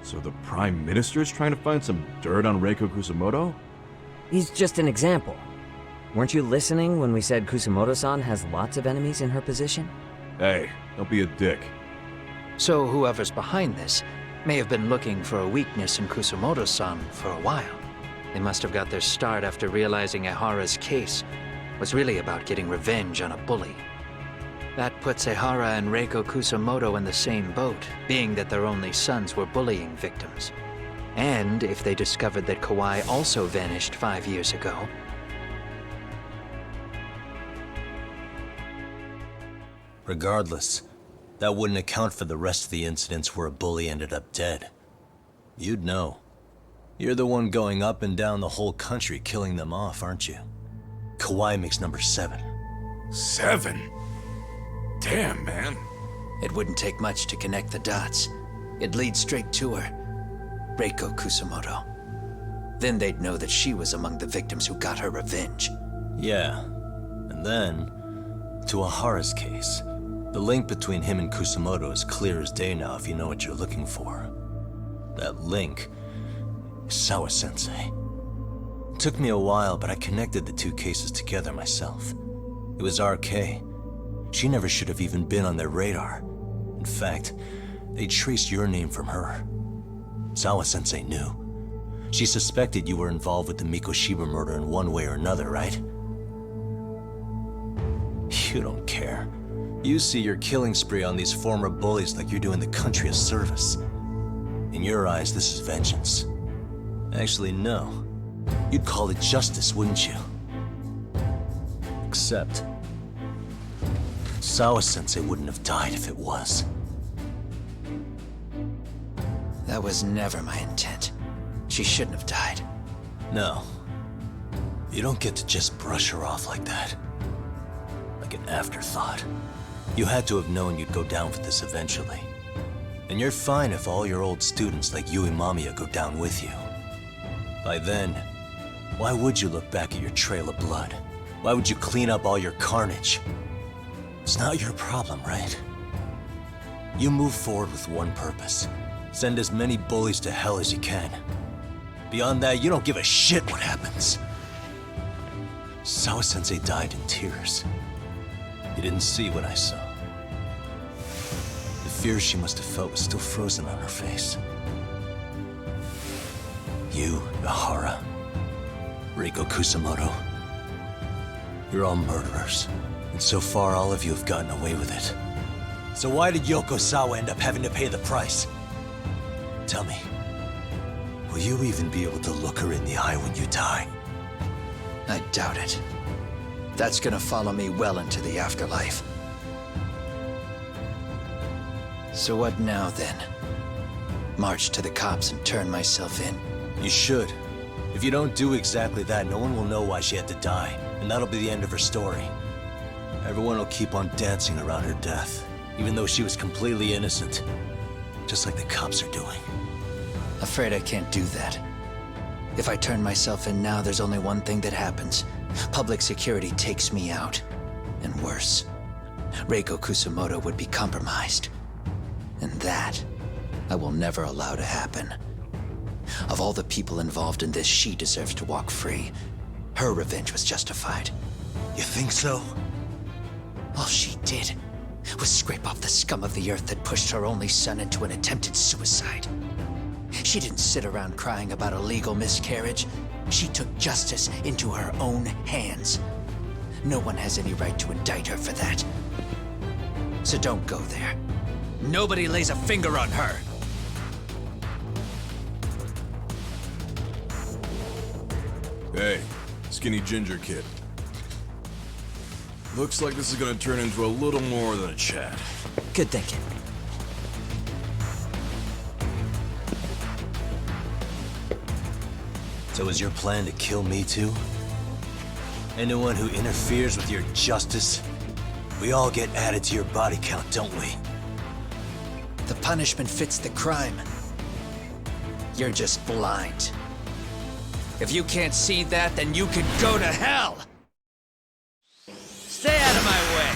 Speaker 10: So the Prime Minister's trying to find some dirt on Reiko Kusamoto?
Speaker 9: He's just an example. Weren't you listening when we said Kusamoto-san has lots of enemies in her position?
Speaker 10: Hey, don't be a dick.
Speaker 11: So whoever's behind this may have been looking for a weakness in Kusamoto-san for a while. They must have got their start after realizing Ehara's case was really about getting revenge on a bully. That puts Ehara and Reiko Kusamoto in the same boat, being that their only sons were bullying victims. And if they discovered that Kawai also vanished 5 years ago.
Speaker 2: Regardless, that wouldn't account for the rest of the incidents where a bully ended up dead. You'd know. You're the one going up and down the whole country killing them off, aren't you? Kawai makes number 7.
Speaker 8: 7? Damn, man.
Speaker 11: It wouldn't take much to connect the dots. It'd lead straight to her. Reiko Kusamoto. Then they'd know that she was among the victims who got her revenge.
Speaker 2: Yeah. And then, to Ahara's case, the link between him and Kusamoto is clear as day now if you know what you're looking for. That link is Sawa-sensei. It took me a while, but I connected the two cases together myself. It was RK. She never should have even been on their radar. In fact, they traced your name from her. Sawa-sensei knew. She suspected you were involved with the Mikoshiba murder in one way or another, right? You don't care. You see your killing spree on these former bullies like you're doing the country a service. In your eyes, this is vengeance. Actually, no. You'd call it justice, wouldn't you? Except, Sawa-sensei wouldn't have died if it was.
Speaker 11: That was never my intent. She shouldn't have died.
Speaker 2: No. You don't get to just brush her off like that. Like an afterthought. You had to have known you'd go down for this eventually. And you're fine if all your old students like Yui Mamiya go down with you. By then, why would you look back at your trail of blood? Why would you clean up all your carnage? It's not your problem, right? You move forward with one purpose. Send as many bullies to hell as you can. Beyond that, you don't give a shit what happens. Sawa-sensei died in tears. You didn't see what I saw. The fear she must have felt was still frozen on her face. You, Ehara, Reiko Kusamoto, you're all murderers. And so far, all of you have gotten away with it. So why did Yoko Sawa end up having to pay the price? Tell me, will you even be able to look her in the eye when you die?
Speaker 11: I doubt it. That's gonna follow me well into the afterlife. So what now, then? March to the cops and turn myself in?
Speaker 2: You should. If you don't do exactly that, no one will know why she had to die, and that'll be the end of her story. Everyone will keep on dancing around her death, even though she was completely innocent. Just like the cops are doing.
Speaker 11: Afraid I can't do that. If I turn myself in now, there's only one thing that happens. Public security takes me out. And worse, Reiko Kusamoto would be compromised. And that, I will never allow to happen. Of all the people involved in this, she deserves to walk free. Her revenge was justified.
Speaker 2: You think so?
Speaker 11: All she did was scrape off the scum of the earth that pushed her only son into an attempted suicide. She didn't sit around crying about a legal miscarriage. She took justice into her own hands. No one has any right to indict her for that. So don't go there. Nobody lays a finger on her.
Speaker 10: Hey, skinny ginger kid. Looks like this is gonna turn into a little more than a chat.
Speaker 9: Good thinking.
Speaker 2: So is your plan to kill me too? Anyone who interferes with your justice, we all get added to your body count, don't we?
Speaker 11: The punishment fits the crime. You're just blind. If you can't see that, then you can go to hell! Stay out of my way!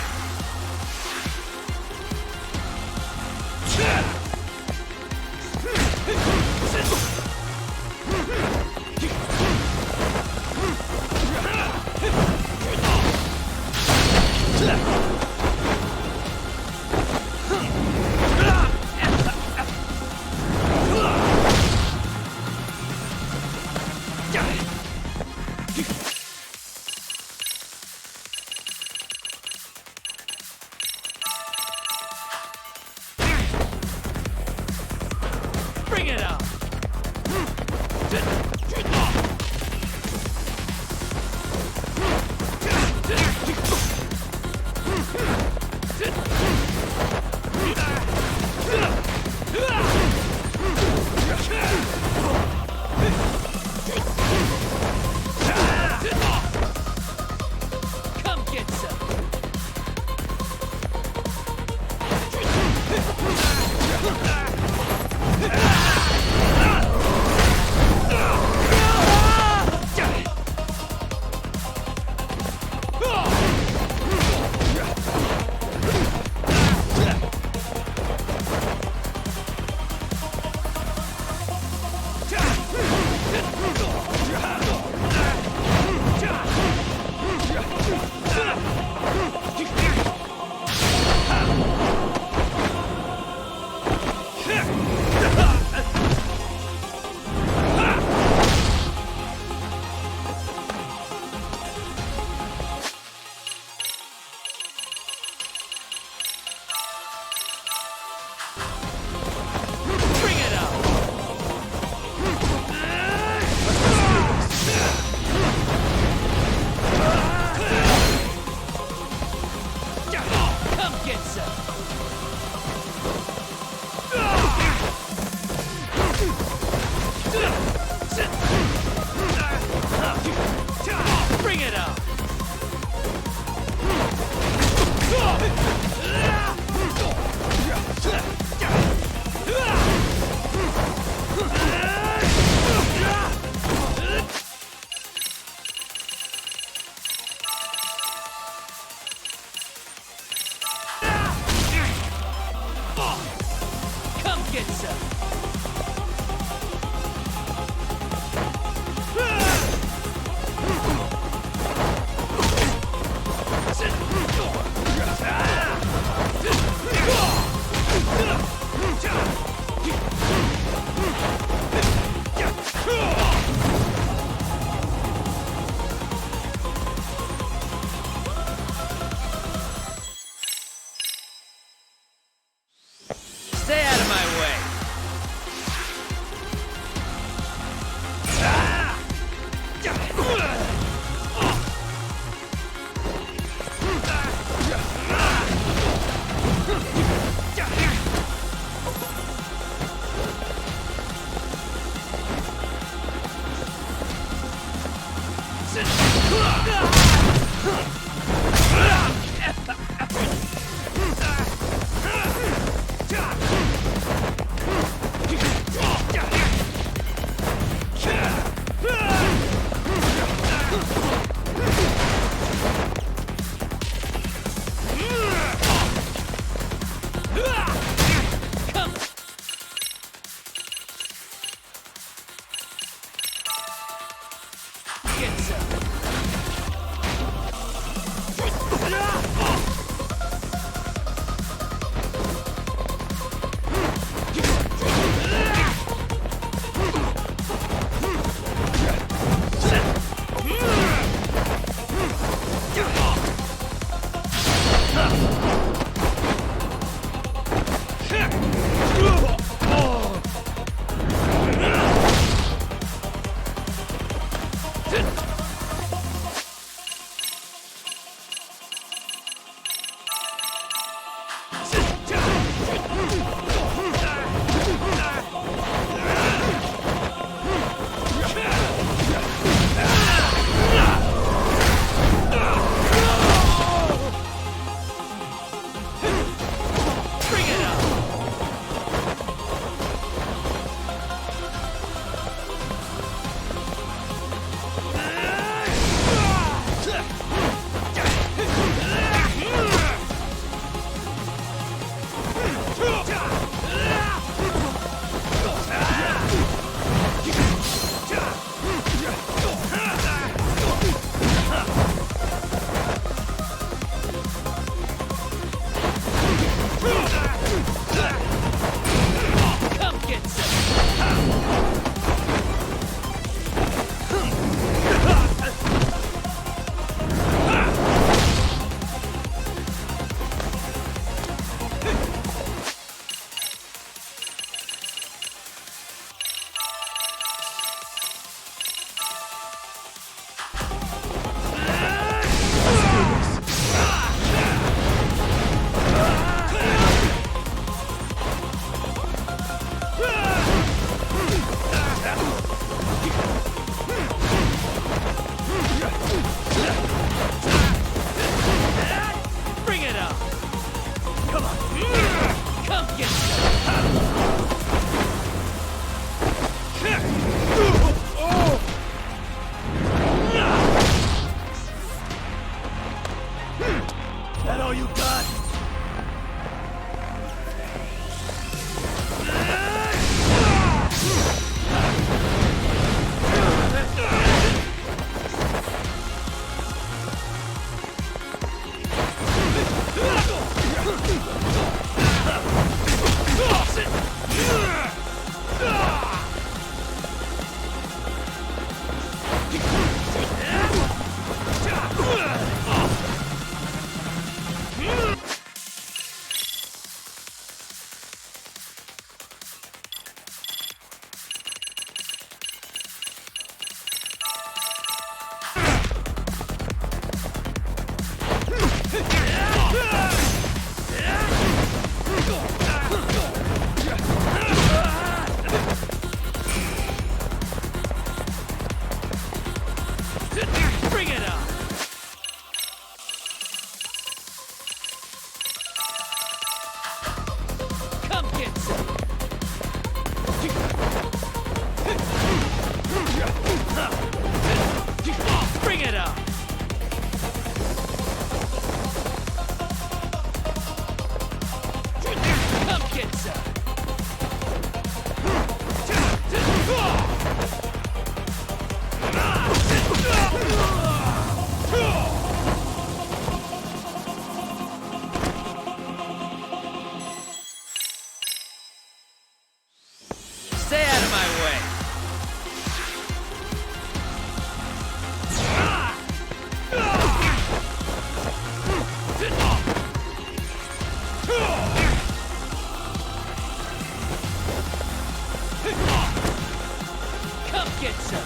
Speaker 11: Come get some!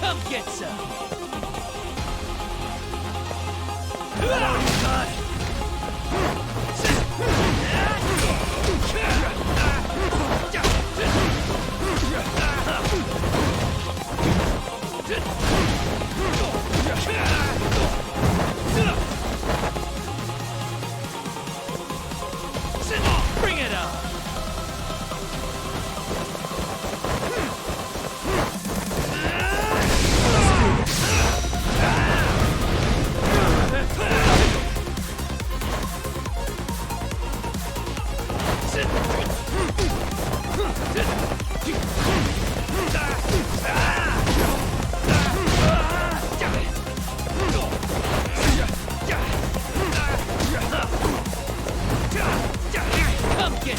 Speaker 11: Come get some! Bring it on! Come get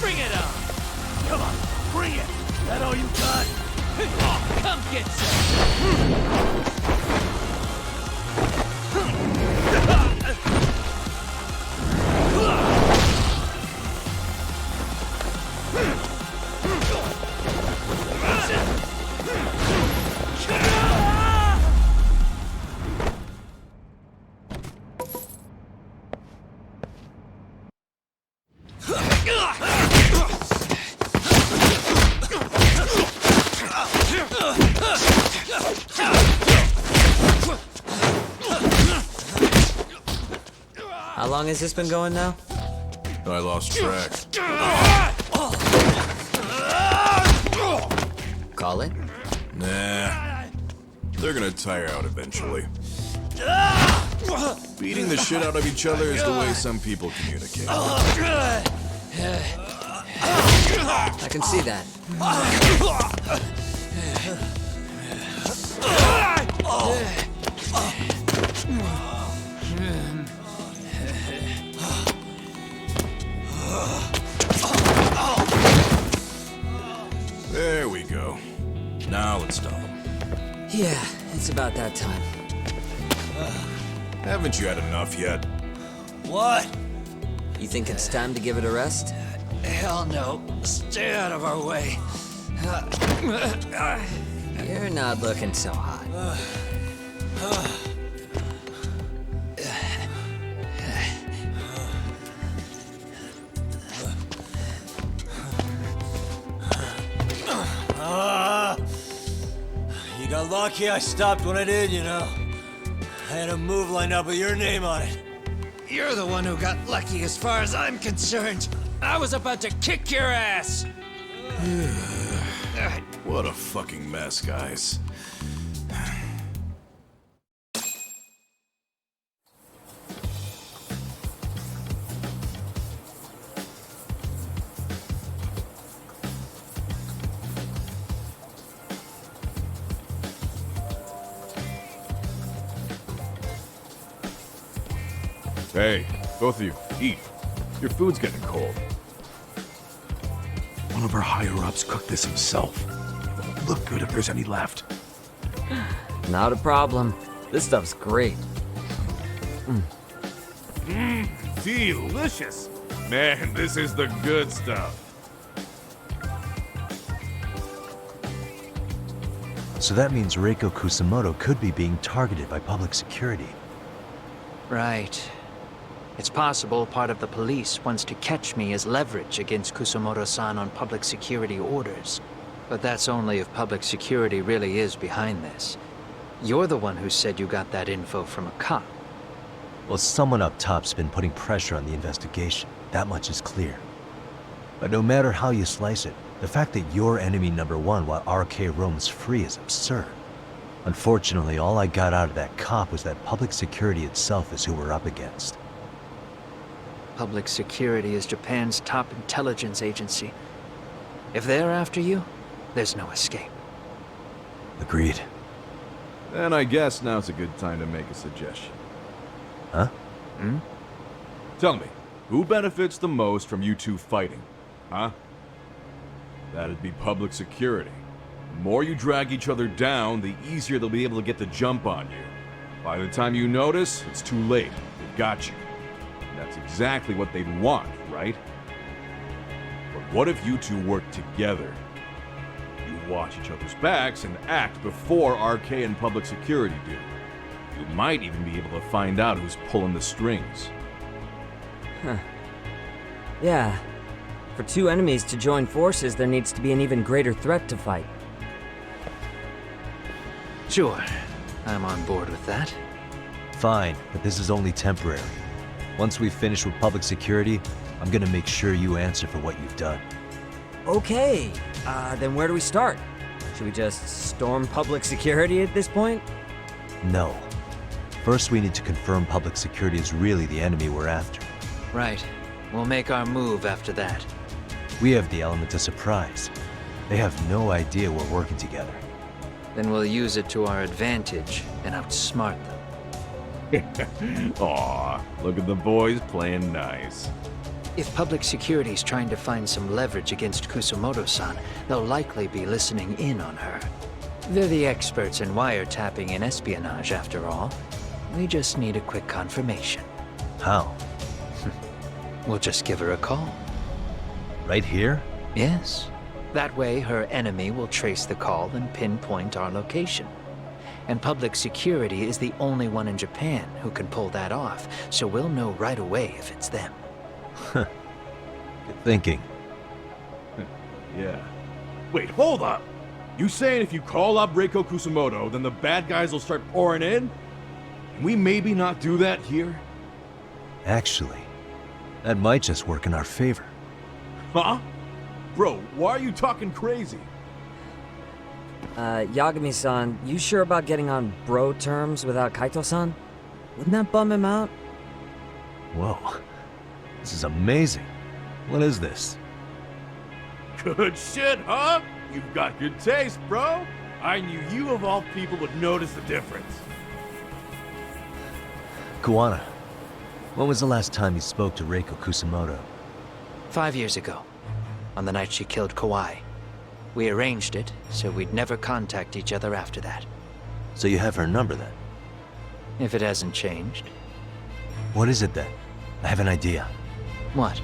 Speaker 11: Bring it on! Come on, bring it! That all you got? Come get
Speaker 9: How long has this been going now?
Speaker 10: I lost track.
Speaker 9: Call it?
Speaker 10: Nah. They're gonna tire out eventually. Beating the shit out of each other is the way some people communicate.
Speaker 9: I can see that.
Speaker 10: There we go. Now let's stop them.
Speaker 9: Yeah, it's about that time.
Speaker 10: Haven't you had enough yet?
Speaker 11: What?
Speaker 9: You think it's time to give it a rest?
Speaker 11: Hell no. Stay out of our way.
Speaker 9: You're not looking so hot.
Speaker 3: You got lucky I stopped when I did, you know. I had a move lined up with your name on it.
Speaker 11: You're the one who got lucky as far as I'm concerned. I was about to kick your ass.
Speaker 5: What a fucking mess, guys.
Speaker 10: Hey, both of you, eat. Your food's getting cold.
Speaker 1: One of our higher-ups cooked this himself. It won't look good if there's any left.
Speaker 9: Not a problem. This stuff's great.
Speaker 5: Delicious. Man, this is the good stuff.
Speaker 2: So that means Reiko Kusamoto could be being targeted by public security.
Speaker 11: Right. It's possible part of the police wants to catch me as leverage against Kusamoto-san on public security orders. But that's only if public security really is behind this. You're the one who said you got that info from a cop.
Speaker 2: Well, someone up top's been putting pressure on the investigation. That much is clear. But no matter how you slice it, the fact that you're enemy number one while RK roams free is absurd. Unfortunately, all I got out of that cop was that public security itself is who we're up against.
Speaker 11: Public security is Japan's top intelligence agency. If they're after you, there's no escape.
Speaker 2: Agreed.
Speaker 10: Then I guess now's a good time to make a suggestion.
Speaker 2: Huh?
Speaker 10: Tell me, who benefits the most from you two fighting? Huh? That'd be public security. The more you drag each other down, the easier they'll be able to get the jump on you. By the time you notice, it's too late. They've got you. And that's exactly what they'd want, right? But what if you two work together? You watch each other's backs and act before RK and public security do. You might even be able to find out who's pulling the strings.
Speaker 9: Huh. Yeah. For two enemies to join forces, there needs to be an even greater threat to fight.
Speaker 11: Sure. I'm on board with that.
Speaker 2: Fine, but this is only temporary. Once we finish with public security, I'm gonna make sure you answer for what you've done.
Speaker 9: Okay. Then where do we start? Should we just storm public security at this point?
Speaker 2: No. First, we need to confirm public security is really the enemy we're after.
Speaker 11: Right. We'll make our move after that.
Speaker 2: We have the element of surprise. They have no idea we're working together.
Speaker 11: Then we'll use it to our advantage and outsmart them.
Speaker 10: Aw, look at the boys playing nice.
Speaker 11: If public security's trying to find some leverage against Kusamoto-san, they'll likely be listening in on her. They're the experts in wiretapping and espionage, after all. We just need a quick confirmation.
Speaker 2: How?
Speaker 11: We'll just give her a call.
Speaker 2: Right here?
Speaker 11: Yes. That way, her enemy will trace the call and pinpoint our location. And public security is the only one in Japan who can pull that off, so we'll know right away if it's them.
Speaker 2: Good thinking.
Speaker 10: Yeah. Wait, hold up! You saying if you call up Reiko Kusamoto, then the bad guys will start pouring in? Can we maybe not do that here?
Speaker 2: Actually, that might just work in our favor.
Speaker 10: Huh? Bro, why are you talking crazy?
Speaker 9: Yagami-san, you sure about getting on bro terms without Kaito-san? Wouldn't that bum him out?
Speaker 2: Whoa. This is amazing. What is this?
Speaker 5: Good shit, huh? You've got good taste, bro. I knew you of all people would notice the difference.
Speaker 2: Kuwana, when was the last time you spoke to Reiko Kusamoto?
Speaker 11: 5 years ago, on the night she killed Kawai. We arranged it, so we'd never contact each other after that.
Speaker 2: So you have her number then?
Speaker 11: If it hasn't changed.
Speaker 2: What is it then? I have an idea.
Speaker 11: What?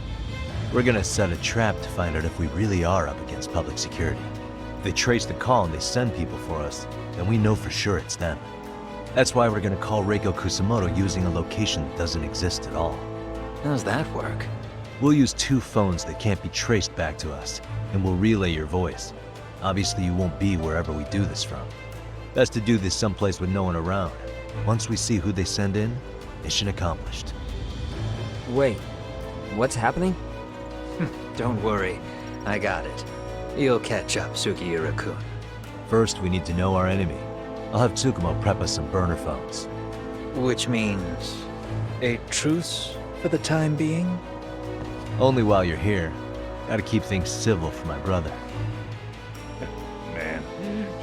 Speaker 2: We're gonna set a trap to find out if we really are up against public security. If they trace the call and they send people for us, then we know for sure it's them. That's why we're gonna call Reiko Kusamoto using a location that doesn't exist at all.
Speaker 11: How's that work?
Speaker 2: We'll use 2 phones that can't be traced back to us, and we'll relay your voice. Obviously, you won't be wherever we do this from. Best to do this someplace with no one around. Once we see who they send in, mission accomplished.
Speaker 9: Wait, what's happening?
Speaker 11: Don't worry, I got it. You'll catch up, Sugiura-kun.
Speaker 2: First, we need to know our enemy. I'll have Tsukumo prep us some burner phones.
Speaker 11: Which means a truce for the time being?
Speaker 2: Only while you're here. Gotta keep things civil for my brother.
Speaker 10: Man,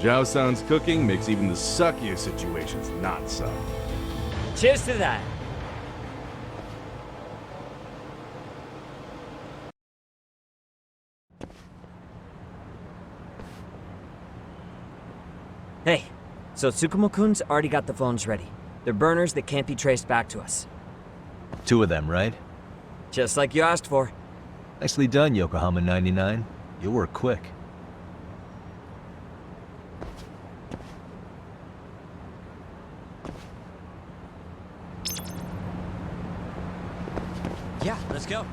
Speaker 10: Zhao San's cooking makes even the suckiest situations not suck.
Speaker 9: Cheers to that! Hey, so Tsukumo-kun's already got the phones ready. They're burners that can't be traced back to us.
Speaker 2: 2 of them, right?
Speaker 9: Just like you asked for.
Speaker 2: Nicely done, Yokohama 99. You'll work quick.
Speaker 9: Yeah, let's go.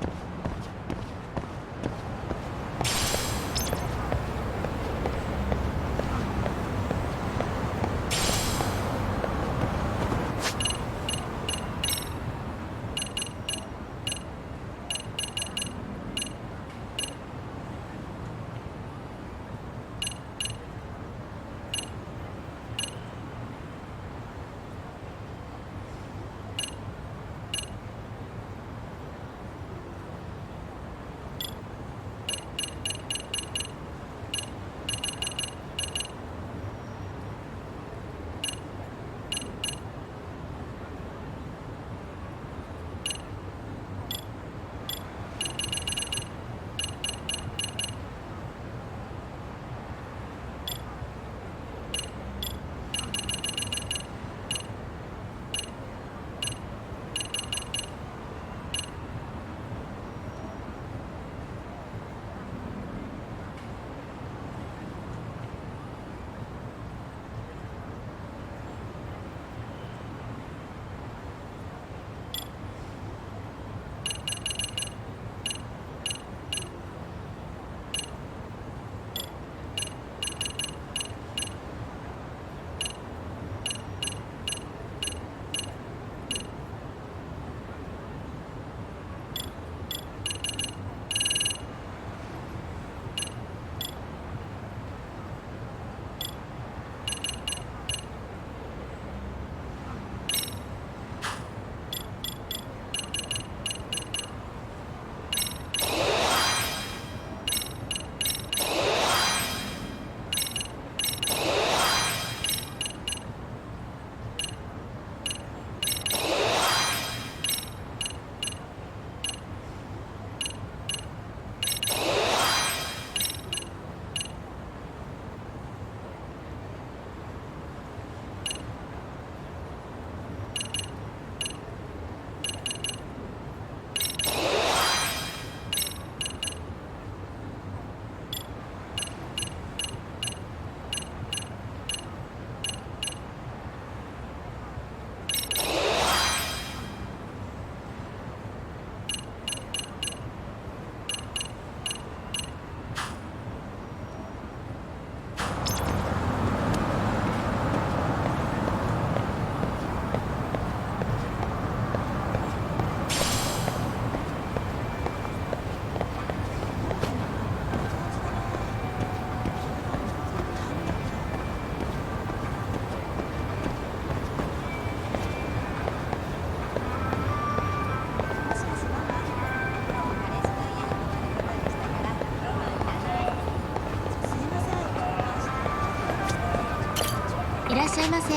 Speaker 12: しゃいませ。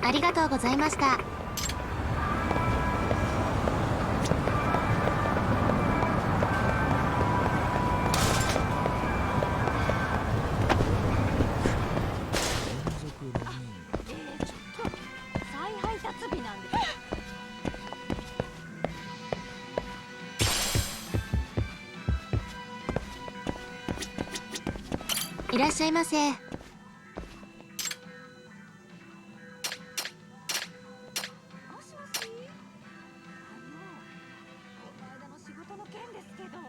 Speaker 12: ありがとうございました。いらっしゃいませ。もしもし。この間の仕事の件ですけど。はい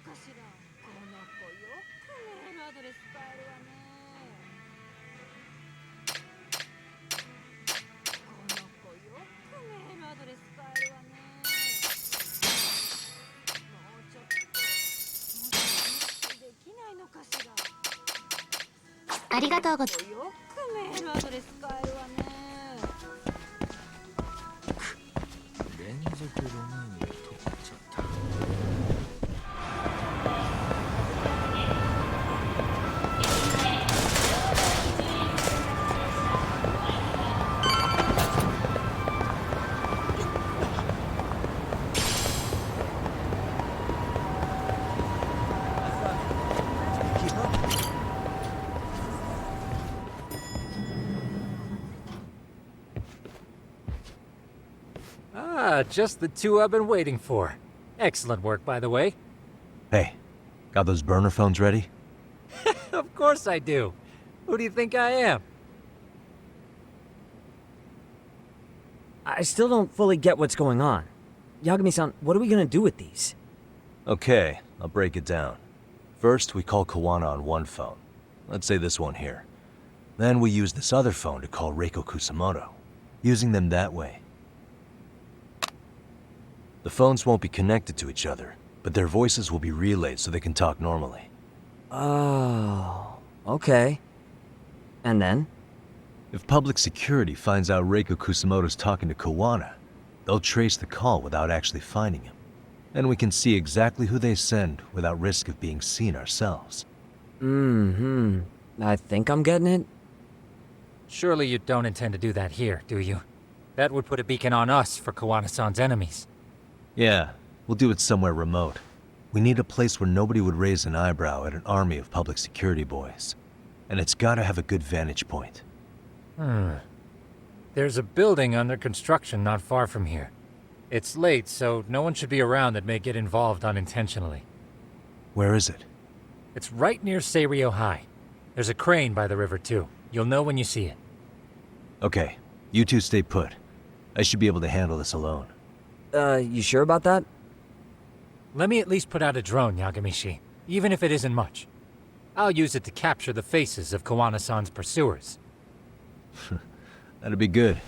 Speaker 12: かしら。この子よくメールアドレありがとうござ
Speaker 13: 連続ロマンを取っちゃった。
Speaker 14: Ah, just the two I've been waiting for. Excellent work, by the way.
Speaker 2: Hey, got those burner phones ready?
Speaker 14: Of course I do. Who do you think I am?
Speaker 9: I still don't fully get what's going on. Yagami-san, what are we gonna do with these?
Speaker 2: Okay, I'll break it down. First, we call Kawana on one phone. Let's say this one here. Then we use this other phone to call Reiko Kusamoto. Using them that way. The phones won't be connected to each other, but their voices will be relayed so they can talk normally.
Speaker 9: Oh, okay. And then?
Speaker 2: If public security finds out Reiko Kusamoto's talking to Kawana, they'll trace the call without actually finding him. And we can see exactly who they send without risk of being seen ourselves.
Speaker 9: I think I'm getting it.
Speaker 14: Surely you don't intend to do that here, do you? That would put a beacon on us for Kawana-san's enemies.
Speaker 2: Yeah, we'll do it somewhere remote. We need a place where nobody would raise an eyebrow at an army of public security boys. And it's gotta have a good vantage point.
Speaker 14: There's a building under construction not far from here. It's late, so no one should be around that may get involved unintentionally.
Speaker 2: Where is it?
Speaker 14: It's right near Seirio High. There's a crane by the river, too. You'll know when you see it.
Speaker 2: Okay, you two stay put. I should be able to handle this alone.
Speaker 9: You sure about that?
Speaker 14: Let me at least put out a drone, Yagamishi, even if it isn't much. I'll use it to capture the faces of Kawana-san's pursuers.
Speaker 2: That'd be good.